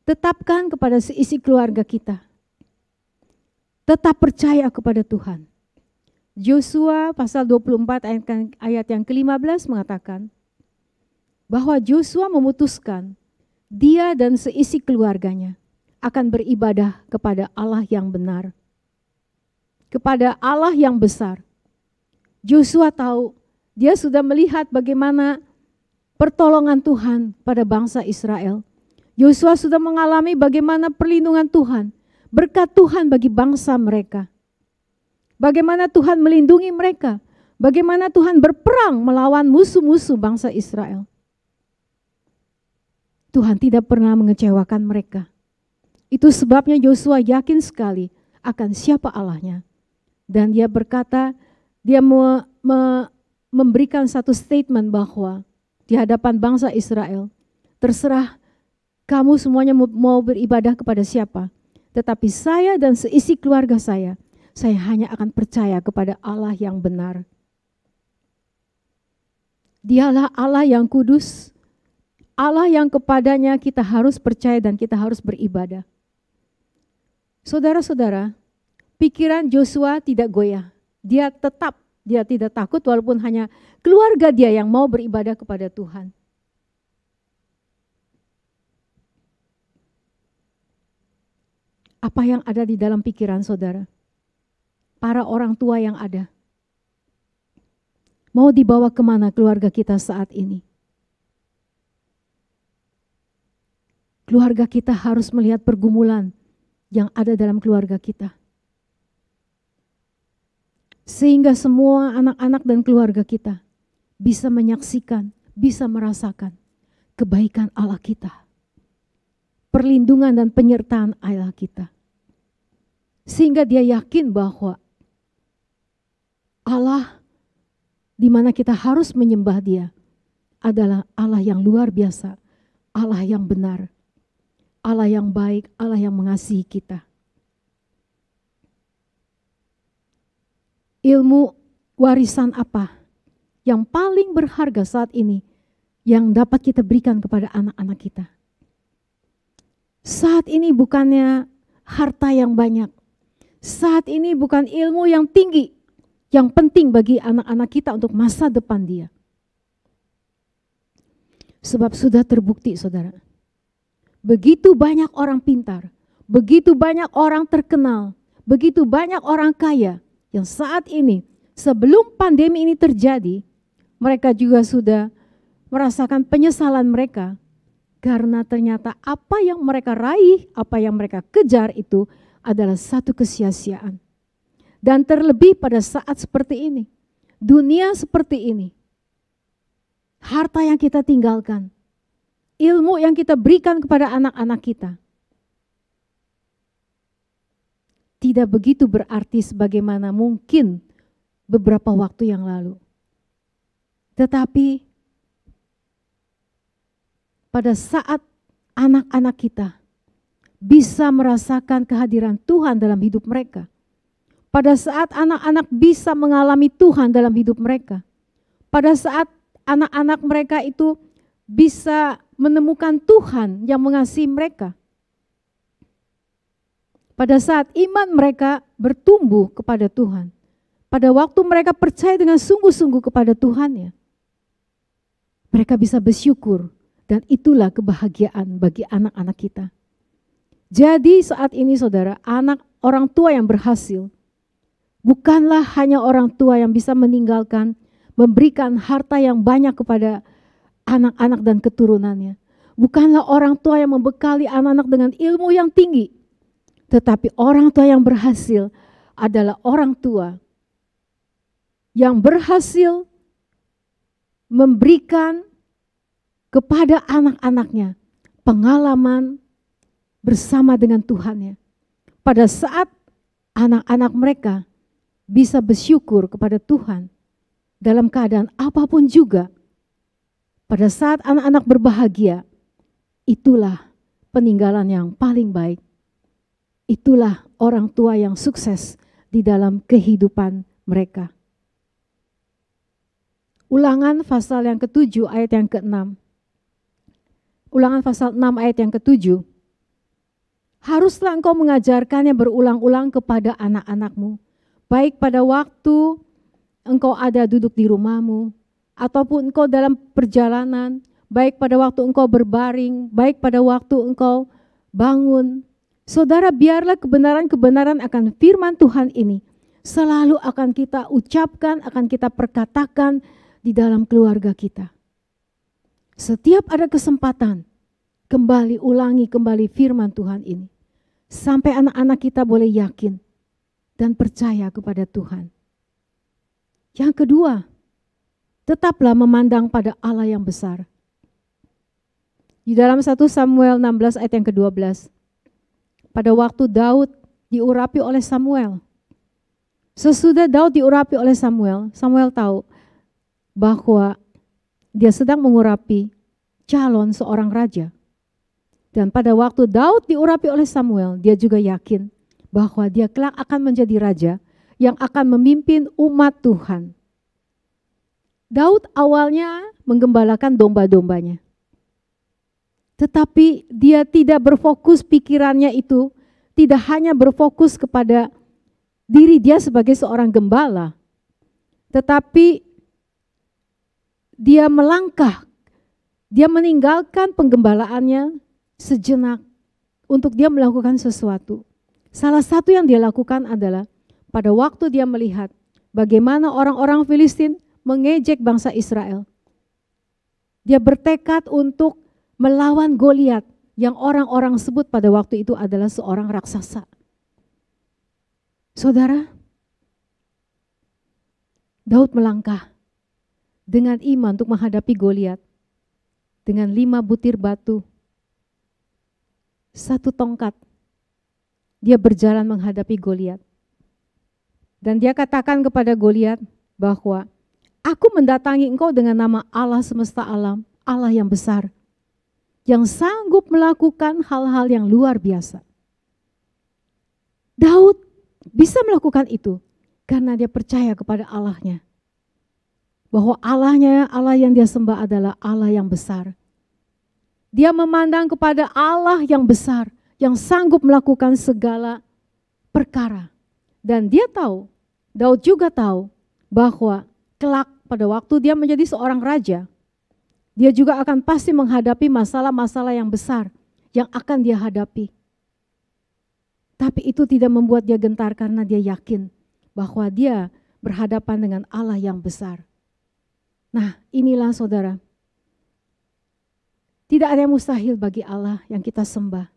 tetapkan kepada seisi keluarga kita. Tetap percaya kepada Tuhan. Yosua pasal 24 ayat yang ke-15 mengatakan bahwa Yosua memutuskan dia dan seisi keluarganya akan beribadah kepada Allah yang benar. Kepada Allah yang besar. Yosua tahu, dia sudah melihat bagaimana pertolongan Tuhan pada bangsa Israel. Yosua sudah mengalami bagaimana perlindungan Tuhan, berkat Tuhan bagi bangsa mereka. Bagaimana Tuhan melindungi mereka, bagaimana Tuhan berperang melawan musuh-musuh bangsa Israel. Tuhan tidak pernah mengecewakan mereka. Itu sebabnya Yosua yakin sekali akan siapa Allahnya. Dan dia berkata, dia memberikan satu statement bahwa di hadapan bangsa Israel, terserah kamu semuanya mau beribadah kepada siapa, tetapi saya dan seisi keluarga saya hanya akan percaya kepada Allah yang benar. Dialah Allah yang kudus, Allah yang kepadanya kita harus percaya dan kita harus beribadah. Saudara-saudara, pikiran Yosua tidak goyah. Dia tidak takut walaupun hanya keluarga dia yang mau beribadah kepada Tuhan. Apa yang ada di dalam pikiran saudara? Para orang tua yang ada. Mau dibawa kemana keluarga kita saat ini? Keluarga kita harus melihat pergumulan yang ada dalam keluarga kita. Sehingga semua anak-anak dan keluarga kita bisa menyaksikan, bisa merasakan kebaikan Allah kita. Perlindungan dan penyertaan Allah kita. Sehingga dia yakin bahwa Allah di mana kita harus menyembah dia adalah Allah yang luar biasa, Allah yang benar, Allah yang baik, Allah yang mengasihi kita. Ilmu warisan apa yang paling berharga saat ini yang dapat kita berikan kepada anak-anak kita? Saat ini bukannya harta yang banyak. Saat ini bukan ilmu yang tinggi. Yang penting bagi anak-anak kita untuk masa depan dia. Sebab sudah terbukti saudara. Begitu banyak orang pintar. Begitu banyak orang terkenal. Begitu banyak orang kaya. Yang saat ini sebelum pandemi ini terjadi. Mereka juga sudah merasakan penyesalan mereka. Karena ternyata apa yang mereka raih, apa yang mereka kejar itu adalah satu kesia-siaan. Dan terlebih pada saat seperti ini, dunia seperti ini, harta yang kita tinggalkan, ilmu yang kita berikan kepada anak-anak kita, tidak begitu berarti sebagaimana mungkin beberapa waktu yang lalu. Tetapi pada saat anak-anak kita bisa merasakan kehadiran Tuhan dalam hidup mereka. Pada saat anak-anak bisa mengalami Tuhan dalam hidup mereka. Pada saat anak-anak mereka itu bisa menemukan Tuhan yang mengasihi mereka. Pada saat iman mereka bertumbuh kepada Tuhan. Pada waktu mereka percaya dengan sungguh-sungguh kepada Tuhan ya. Mereka bisa bersyukur. Dan itulah kebahagiaan bagi anak-anak kita. Jadi saat ini saudara, orang tua yang berhasil, bukanlah hanya orang tua yang bisa meninggalkan, memberikan harta yang banyak kepada anak-anak dan keturunannya. Bukanlah orang tua yang membekali anak-anak dengan ilmu yang tinggi. Tetapi orang tua yang berhasil adalah orang tua yang berhasil memberikan kepada anak-anaknya pengalaman bersama dengan Tuhannya. Pada saat anak-anak mereka bisa bersyukur kepada Tuhan dalam keadaan apapun juga, pada saat anak-anak berbahagia, itulah peninggalan yang paling baik. Itulah orang tua yang sukses di dalam kehidupan mereka. Ulangan pasal yang ke-7 ayat yang ke-6. Ulangan pasal 6 ayat yang ke-7. Haruslah engkau mengajarkannya berulang-ulang kepada anak-anakmu, baik pada waktu engkau ada duduk di rumahmu, ataupun engkau dalam perjalanan, baik pada waktu engkau berbaring, baik pada waktu engkau bangun. Saudara, biarlah kebenaran-kebenaran akan firman Tuhan ini selalu akan kita ucapkan, akan kita perkatakan di dalam keluarga kita. Setiap ada kesempatan, ulangi kembali firman Tuhan ini. Sampai anak-anak kita boleh yakin dan percaya kepada Tuhan. Yang kedua, tetaplah memandang pada Allah yang besar. Di dalam 1 Samuel 16 ayat yang ke-12. Pada waktu Daud diurapi oleh Samuel. Sesudah Daud diurapi oleh Samuel, Samuel tahu bahwa dia sedang mengurapi calon seorang raja. Dan pada waktu Daud diurapi oleh Samuel, dia juga yakin bahwa dia kelak akan menjadi raja yang akan memimpin umat Tuhan. Daud awalnya menggembalakan domba-dombanya. Tetapi dia tidak berfokus, pikirannya itu tidak hanya berfokus kepada diri dia sebagai seorang gembala. Tetapi dia melangkah, dia meninggalkan penggembalaannya sejenak untuk dia melakukan sesuatu. Salah satu yang dia lakukan adalah pada waktu dia melihat bagaimana orang-orang Filistin mengejek bangsa Israel. Dia bertekad untuk melawan Goliat yang orang-orang sebut pada waktu itu adalah seorang raksasa. Saudara, Daud melangkah dengan iman untuk menghadapi Goliat dengan 5 butir batu, 1 tongkat. Dia berjalan menghadapi Goliat. Dan dia katakan kepada Goliat bahwa aku mendatangi engkau dengan nama Allah semesta alam, Allah yang besar, yang sanggup melakukan hal-hal yang luar biasa. Daud bisa melakukan itu karena dia percaya kepada Allahnya. Bahwa Allahnya, Allah yang dia sembah adalah Allah yang besar. Dia memandang kepada Allah yang besar, yang sanggup melakukan segala perkara. Dan dia tahu, Daud juga tahu bahwa kelak pada waktu dia menjadi seorang raja, dia juga akan pasti menghadapi masalah-masalah yang besar yang akan dia hadapi. Tapi itu tidak membuat dia gentar karena dia yakin bahwa dia berhadapan dengan Allah yang besar. Nah, inilah saudara. Tidak ada yang mustahil bagi Allah yang kita sembah.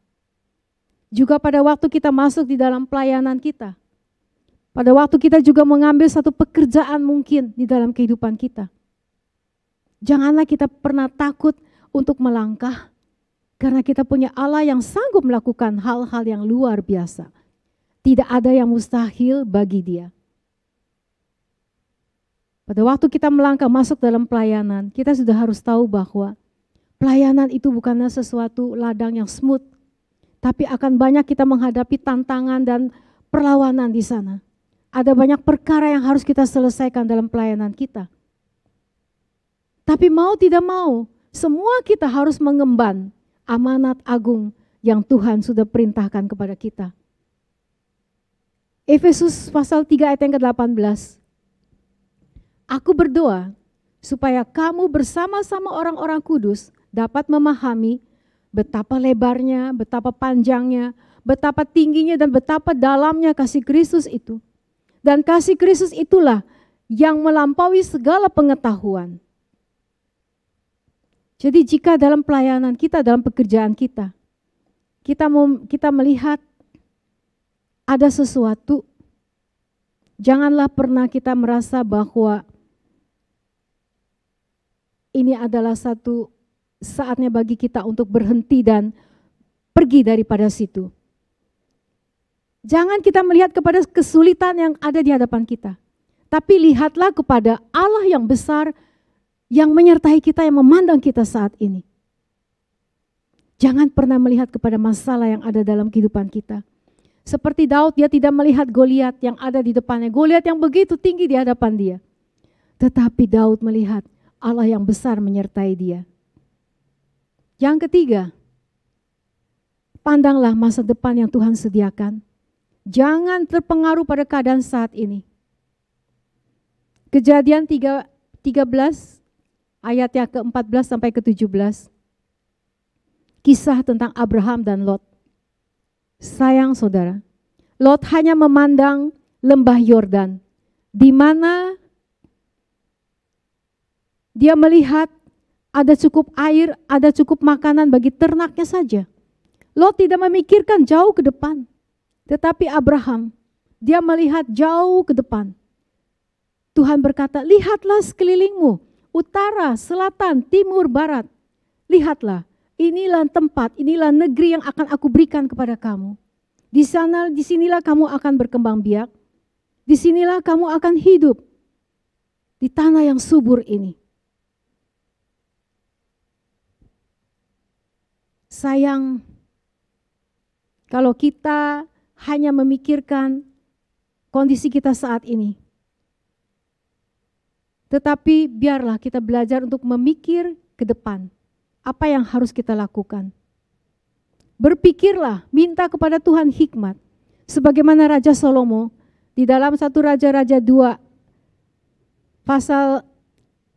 Juga pada waktu kita masuk di dalam pelayanan kita. Pada waktu kita juga mengambil satu pekerjaan mungkin di dalam kehidupan kita. Janganlah kita pernah takut untuk melangkah karena kita punya Allah yang sanggup melakukan hal-hal yang luar biasa. Tidak ada yang mustahil bagi Dia. Pada waktu kita melangkah masuk dalam pelayanan, kita sudah harus tahu bahwa pelayanan itu bukanlah sesuatu ladang yang smooth, tapi akan banyak kita menghadapi tantangan dan perlawanan di sana. Ada banyak perkara yang harus kita selesaikan dalam pelayanan kita. Tapi mau tidak mau, semua kita harus mengemban amanat agung yang Tuhan sudah perintahkan kepada kita. Efesus pasal 3 ayat yang ke-18. Aku berdoa supaya kamu bersama-sama orang-orang kudus dapat memahami betapa lebarnya, betapa panjangnya, betapa tingginya dan betapa dalamnya kasih Kristus itu. Dan kasih Kristus itulah yang melampaui segala pengetahuan. Jadi jika dalam pelayanan kita, dalam pekerjaan kita, kita melihat ada sesuatu, janganlah pernah kita merasa bahwa ini adalah satu saatnya bagi kita untuk berhenti dan pergi daripada situ. Jangan kita melihat kepada kesulitan yang ada di hadapan kita. Tapi lihatlah kepada Allah yang besar yang menyertai kita, yang memandang kita saat ini. Jangan pernah melihat kepada masalah yang ada dalam kehidupan kita. Seperti Daud, dia tidak melihat Goliat yang ada di depannya. Goliat yang begitu tinggi di hadapan dia. Tetapi Daud melihat Allah yang besar menyertai dia. Yang ketiga, pandanglah masa depan yang Tuhan sediakan. Jangan terpengaruh pada keadaan saat ini. Kejadian 13 ayat yang ke-14 sampai ke-17. Kisah tentang Abraham dan Lot. Sayang saudara, Lot hanya memandang lembah Yordan, di mana dia melihat ada cukup air, ada cukup makanan bagi ternaknya saja. Lot tidak memikirkan jauh ke depan. Tetapi Abraham, dia melihat jauh ke depan. Tuhan berkata, lihatlah sekelilingmu, utara, selatan, timur, barat. Lihatlah, inilah tempat, inilah negeri yang akan aku berikan kepada kamu. Disinilah kamu akan berkembang biak. Disinilah kamu akan hidup di tanah yang subur ini. Sayang, kalau kita hanya memikirkan kondisi kita saat ini. Tetapi biarlah kita belajar untuk memikir ke depan. Apa yang harus kita lakukan? Berpikirlah, minta kepada Tuhan hikmat. Sebagaimana Raja Salomo di dalam 1 Raja-Raja 2 pasal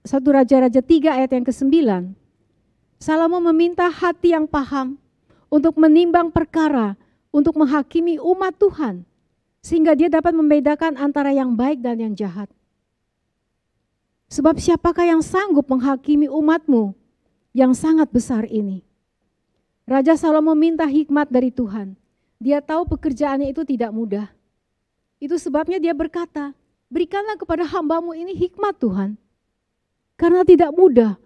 1 Raja-Raja 3 ayat yang ke-9. Salomo meminta hati yang paham untuk menimbang perkara, untuk menghakimi umat Tuhan, sehingga dia dapat membedakan antara yang baik dan yang jahat. Sebab siapakah yang sanggup menghakimi umatmu yang sangat besar ini? Raja Salomo minta hikmat dari Tuhan. Dia tahu pekerjaannya itu tidak mudah. Itu sebabnya dia berkata, berikanlah kepada hambamu ini hikmat Tuhan. Karena tidak mudah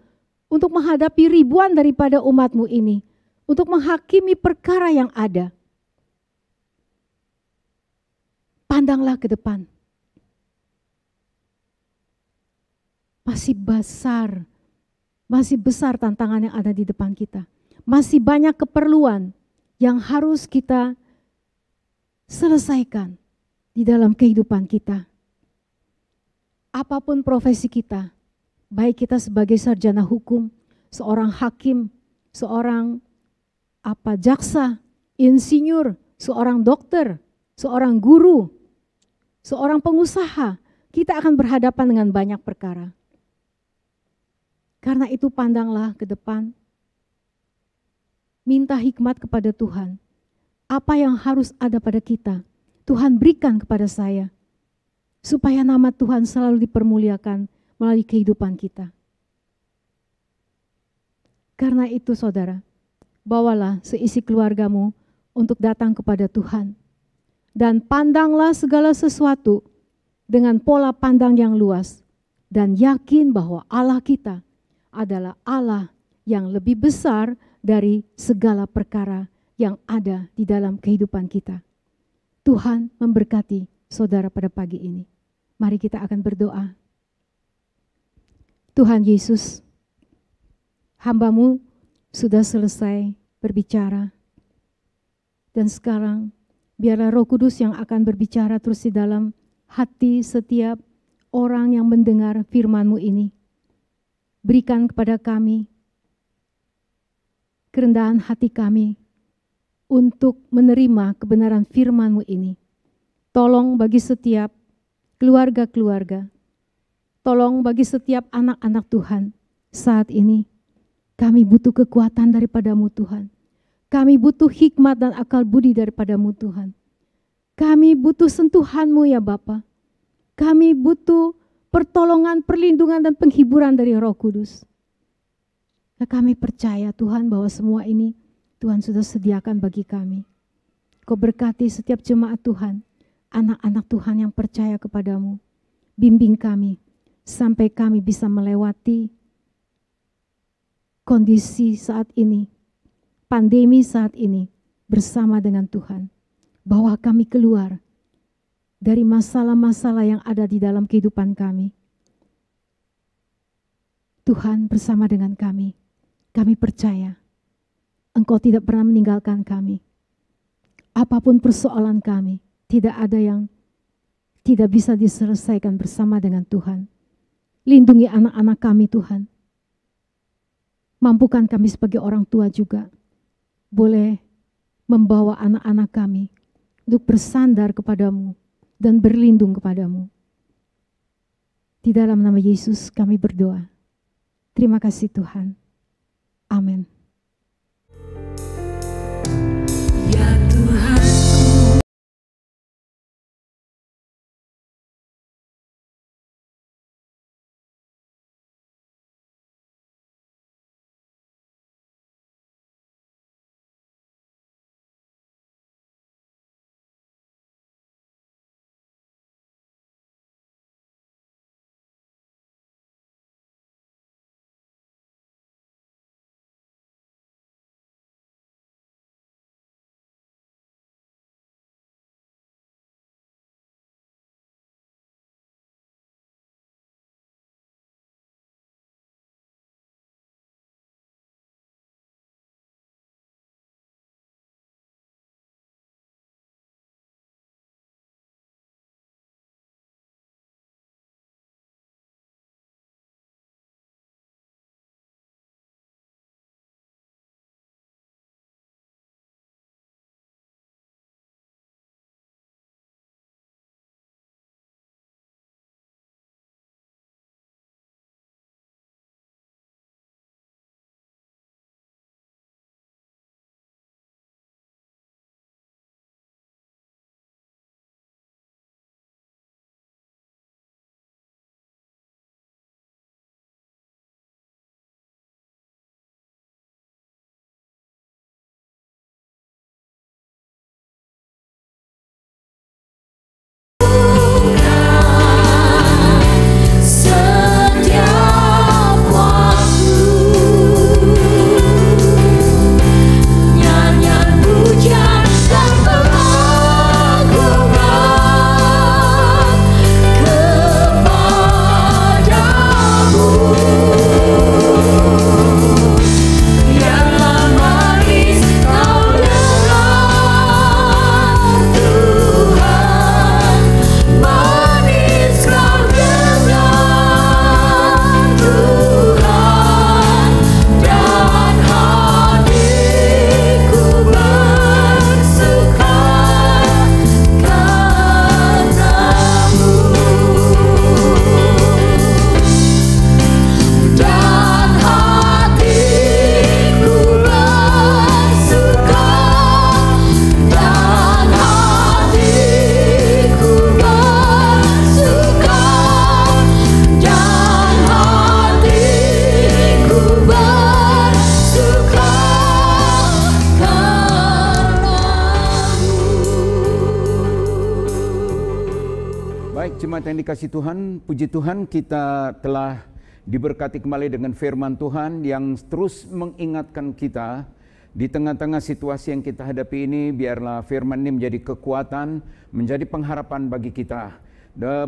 untuk menghadapi ribuan daripada umatmu ini, untuk menghakimi perkara yang ada. Pandanglah ke depan. Masih besar tantangan yang ada di depan kita. Masih banyak keperluan yang harus kita selesaikan di dalam kehidupan kita. Apapun profesi kita, baik kita sebagai sarjana hukum, seorang hakim, seorang jaksa, insinyur, seorang dokter, seorang guru, seorang pengusaha, kita akan berhadapan dengan banyak perkara. Karena itu pandanglah ke depan, minta hikmat kepada Tuhan. Apa yang harus ada pada kita, Tuhan berikan kepada saya, supaya nama Tuhan selalu dipermuliakan melalui kehidupan kita. Karena itu saudara, bawalah seisi keluargamu untuk datang kepada Tuhan. Dan pandanglah segala sesuatu dengan pola pandang yang luas. Dan yakin bahwa Allah kita adalah Allah yang lebih besar dari segala perkara yang ada di dalam kehidupan kita. Tuhan memberkati saudara pada pagi ini. Mari kita akan berdoa. Tuhan Yesus, hamba-Mu sudah selesai berbicara. Dan sekarang biarlah Roh Kudus yang akan berbicara terus di dalam hati setiap orang yang mendengar firman-Mu ini. Berikan kepada kami kerendahan hati kami untuk menerima kebenaran firman-Mu ini. Tolong bagi setiap keluarga-keluarga, tolong bagi setiap anak-anak Tuhan saat ini. Kami butuh kekuatan daripada-Mu Tuhan. Kami butuh hikmat dan akal budi daripada-Mu Tuhan. Kami butuh sentuhan-Mu ya Bapa. Kami butuh pertolongan, perlindungan dan penghiburan dari Roh Kudus. Nah, kami percaya Tuhan bahwa semua ini Tuhan sudah sediakan bagi kami. Kau berkati setiap jemaat Tuhan, anak-anak Tuhan yang percaya kepadamu. Bimbing kami sampai kami bisa melewati kondisi saat ini, pandemi saat ini bersama dengan Tuhan. Bahwa kami keluar dari masalah-masalah yang ada di dalam kehidupan kami. Tuhan bersama dengan kami. Kami percaya Engkau tidak pernah meninggalkan kami. Apapun persoalan kami, tidak ada yang tidak bisa diselesaikan bersama dengan Tuhan. Lindungi anak-anak kami Tuhan. Mampukan kami sebagai orang tua juga boleh membawa anak-anak kami untuk bersandar kepadamu dan berlindung kepadamu. Di dalam nama Yesus kami berdoa. Terima kasih Tuhan. Amin. Ya Tuhan. Jemaat yang dikasihi Tuhan, puji Tuhan kita telah diberkati kembali dengan firman Tuhan yang terus mengingatkan kita di tengah-tengah situasi yang kita hadapi ini. Biarlah firman ini menjadi kekuatan, menjadi pengharapan bagi kita.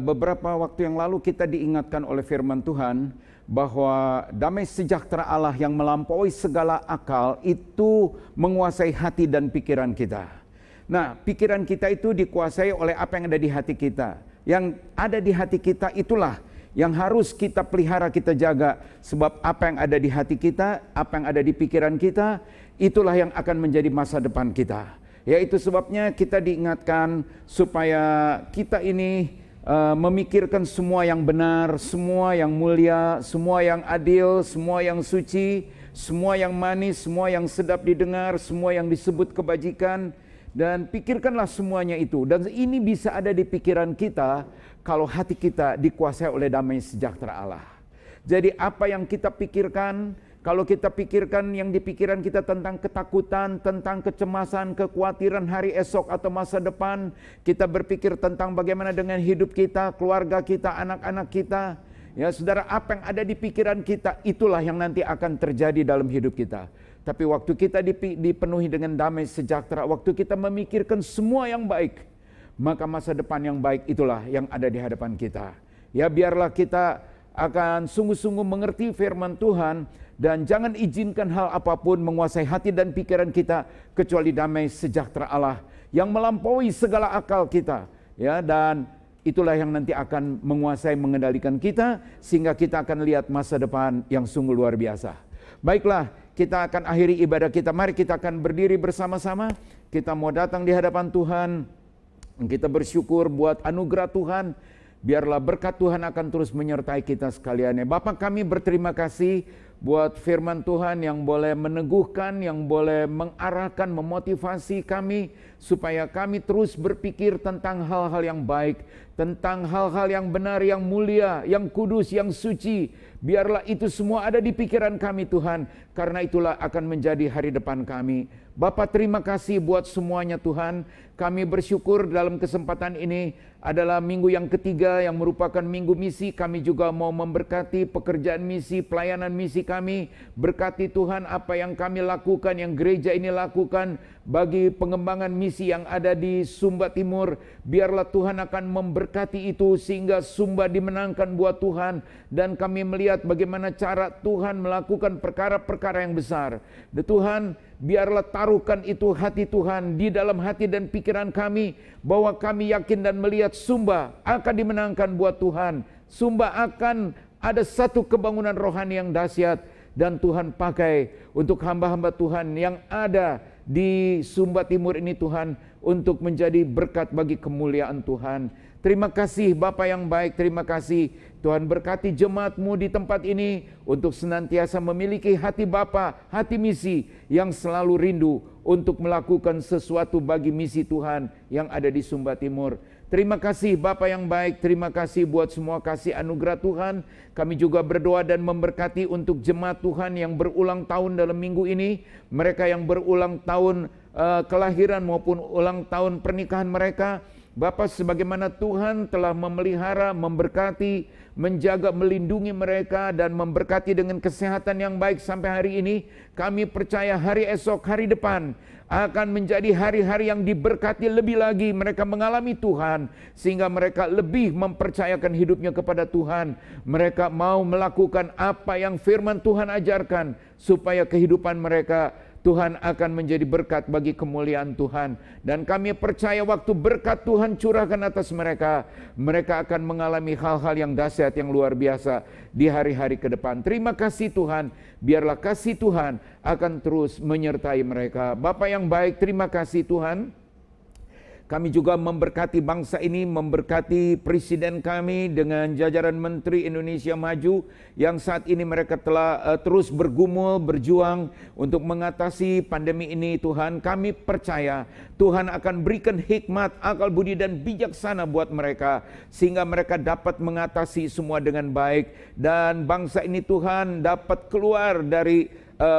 Beberapa waktu yang lalu kita diingatkan oleh firman Tuhan bahwa damai sejahtera Allah yang melampaui segala akal itu menguasai hati dan pikiran kita. Nah, pikiran kita itu dikuasai oleh apa yang ada di hati kita. Yang ada di hati kita itulah yang harus kita pelihara, kita jaga. Sebab apa yang ada di hati kita, apa yang ada di pikiran kita, itulah yang akan menjadi masa depan kita. Yaitu sebabnya kita diingatkan supaya kita ini memikirkan semua yang benar, semua yang mulia, semua yang adil, semua yang suci, semua yang manis, semua yang sedap didengar, semua yang disebut kebajikan. Dan pikirkanlah semuanya itu. Dan ini bisa ada di pikiran kita kalau hati kita dikuasai oleh damai sejahtera Allah. Jadi apa yang kita pikirkan, kalau kita pikirkan yang di pikiran kita tentang ketakutan, tentang kecemasan, kekhawatiran hari esok atau masa depan, kita berpikir tentang bagaimana dengan hidup kita, keluarga kita, anak-anak kita, Ya saudara, apa yang ada di pikiran kita, itulah yang nanti akan terjadi dalam hidup kita. Tapi waktu kita dipenuhi dengan damai sejahtera, waktu kita memikirkan semua yang baik, maka masa depan yang baik itulah yang ada di hadapan kita. Ya, biarlah kita akan sungguh-sungguh mengerti firman Tuhan, dan jangan izinkan hal apapun menguasai hati dan pikiran kita kecuali damai sejahtera Allah yang melampaui segala akal kita. Ya, dan itulah yang nanti akan menguasai, mengendalikan kita, sehingga kita akan lihat masa depan yang sungguh luar biasa. Baiklah, kita akan akhiri ibadah kita. Mari kita akan berdiri bersama-sama. Kita mau datang di hadapan Tuhan. Kita bersyukur buat anugerah Tuhan. Biarlah berkat Tuhan akan terus menyertai kita sekalian. Bapa, kami berterima kasih buat firman Tuhan yang boleh meneguhkan, yang boleh mengarahkan, memotivasi kami, supaya kami terus berpikir tentang hal-hal yang baik, tentang hal-hal yang benar, yang mulia, yang kudus, yang suci. Biarlah itu semua ada di pikiran kami Tuhan, karena itulah akan menjadi hari depan kami. Bapa, terima kasih buat semuanya Tuhan. Kami bersyukur dalam kesempatan ini adalah minggu yang ketiga yang merupakan minggu misi. Kami juga mau memberkati pekerjaan misi, pelayanan misi kami. Berkati Tuhan apa yang kami lakukan, yang gereja ini lakukan bagi pengembangan misi yang ada di Sumba Timur. Biarlah Tuhan akan memberkati itu sehingga Sumba dimenangkan buat Tuhan. Dan kami melihat bagaimana cara Tuhan melakukan perkara-perkara yang besar. Dan Tuhan, biarlah taruhkan itu hati Tuhan di dalam hati dan pikiran kami, bahwa kami yakin dan melihat Sumba akan dimenangkan buat Tuhan. Sumba akan ada satu kebangunan rohani yang dahsyat, dan Tuhan pakai untuk hamba-hamba Tuhan yang ada di Sumba Timur ini Tuhan, untuk menjadi berkat bagi kemuliaan Tuhan. Terima kasih Bapa yang baik, terima kasih Tuhan, berkati jemaat-Mu di tempat ini untuk senantiasa memiliki hati Bapa, hati misi yang selalu rindu untuk melakukan sesuatu bagi misi Tuhan yang ada di Sumba Timur. Terima kasih Bapa yang baik, terima kasih buat semua kasih anugerah Tuhan. Kami juga berdoa dan memberkati untuk jemaat Tuhan yang berulang tahun dalam minggu ini, mereka yang berulang tahun kelahiran maupun ulang tahun pernikahan mereka. Bapa, sebagaimana Tuhan telah memelihara, memberkati, menjaga, melindungi mereka dan memberkati dengan kesehatan yang baik sampai hari ini, kami percaya hari esok, hari depan akan menjadi hari-hari yang diberkati lebih lagi. Mereka mengalami Tuhan sehingga mereka lebih mempercayakan hidupnya kepada Tuhan. Mereka mau melakukan apa yang firman Tuhan ajarkan, supaya kehidupan mereka Tuhan akan menjadi berkat bagi kemuliaan Tuhan. Dan kami percaya waktu berkat Tuhan curahkan atas mereka, mereka akan mengalami hal-hal yang dahsyat, yang luar biasa di hari-hari ke depan. Terima kasih Tuhan, biarlah kasih Tuhan akan terus menyertai mereka. Bapa yang baik, terima kasih Tuhan. Kami juga memberkati bangsa ini, memberkati presiden kami dengan jajaran Menteri Indonesia Maju yang saat ini mereka telah terus bergumul, berjuang untuk mengatasi pandemi ini. Tuhan, kami percaya Tuhan akan berikan hikmat, akal budi dan bijaksana buat mereka, sehingga mereka dapat mengatasi semua dengan baik. Dan bangsa ini Tuhan dapat keluar dari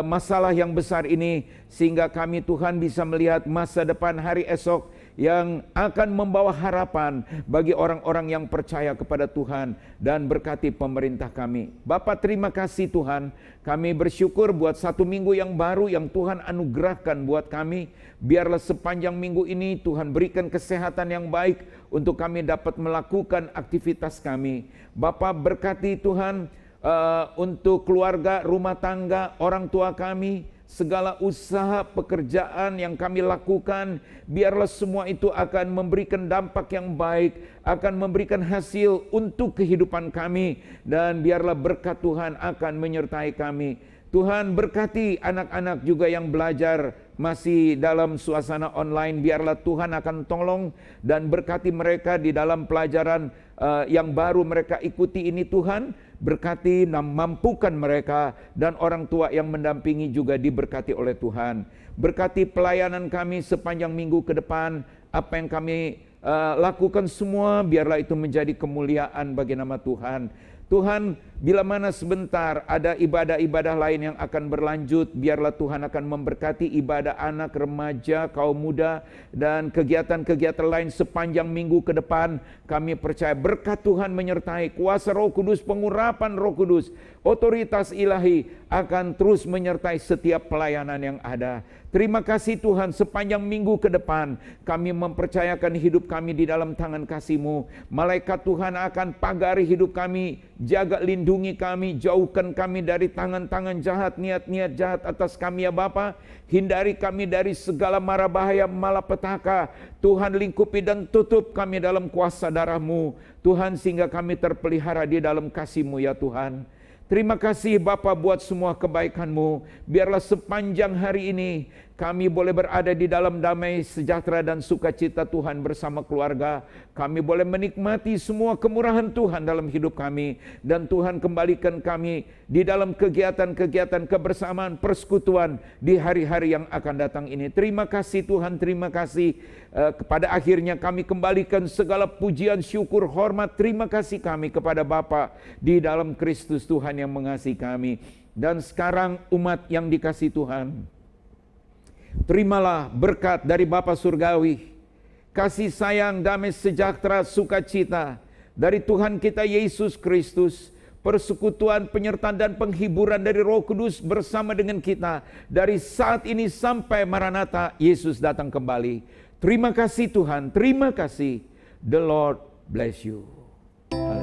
masalah yang besar ini, sehingga kami Tuhan bisa melihat masa depan hari esok yang akan membawa harapan bagi orang-orang yang percaya kepada Tuhan, dan berkati pemerintah kami. Bapa, terima kasih Tuhan, kami bersyukur buat satu minggu yang baru yang Tuhan anugerahkan buat kami. Biarlah sepanjang minggu ini Tuhan berikan kesehatan yang baik untuk kami dapat melakukan aktivitas kami. Bapa, berkati Tuhan untuk keluarga, rumah tangga, orang tua kami, segala usaha pekerjaan yang kami lakukan, biarlah semua itu akan memberikan dampak yang baik, akan memberikan hasil untuk kehidupan kami, dan biarlah berkat Tuhan akan menyertai kami. Tuhan, berkati anak-anak juga yang belajar masih dalam suasana online, biarlah Tuhan akan tolong dan berkati mereka di dalam pelajaran yang baru mereka ikuti ini. Tuhan, berkati dan mampukan mereka, dan orang tua yang mendampingi juga diberkati oleh Tuhan. Berkati pelayanan kami sepanjang minggu ke depan, apa yang kami lakukan semua biarlah itu menjadi kemuliaan bagi nama Tuhan. Tuhan, Bila mana sebentar ada ibadah-ibadah lain yang akan berlanjut, biarlah Tuhan akan memberkati ibadah anak, remaja, kaum muda, dan kegiatan-kegiatan lain sepanjang minggu ke depan. Kami percaya berkat Tuhan menyertai, kuasa Roh Kudus, pengurapan Roh Kudus, otoritas ilahi akan terus menyertai setiap pelayanan yang ada. Terima kasih Tuhan, sepanjang minggu ke depan kami mempercayakan hidup kami di dalam tangan kasih-Mu. Malaikat Tuhan akan pagari hidup kami, jaga lindungi kami, jauhkan kami dari tangan-tangan jahat, niat-niat jahat atas kami ya Bapa. Hindari kami dari segala mara bahaya, malapetaka. Tuhan lingkupi dan tutup kami dalam kuasa darah-Mu Tuhan, sehingga kami terpelihara di dalam kasih-Mu ya Tuhan. Terima kasih Bapa buat semua kebaikan-Mu. Biarlah sepanjang hari ini kami boleh berada di dalam damai, sejahtera dan sukacita Tuhan bersama keluarga. Kami boleh menikmati semua kemurahan Tuhan dalam hidup kami. Dan Tuhan kembalikan kami di dalam kegiatan-kegiatan kebersamaan, persekutuan di hari-hari yang akan datang ini. Terima kasih Tuhan, terima kasih. Kepada akhirnya kami kembalikan segala pujian, syukur, hormat, terima kasih kami kepada Bapa di dalam Kristus Tuhan yang mengasihi kami. Dan sekarang umat yang dikasihi Tuhan, terimalah berkat dari Bapa Surgawi, kasih sayang, damai sejahtera, sukacita dari Tuhan kita Yesus Kristus, persekutuan, penyertaan dan penghiburan dari Roh Kudus bersama dengan kita dari saat ini sampai Maranatha Yesus datang kembali. Terima kasih Tuhan, terima kasih. The Lord bless you. Haleluya.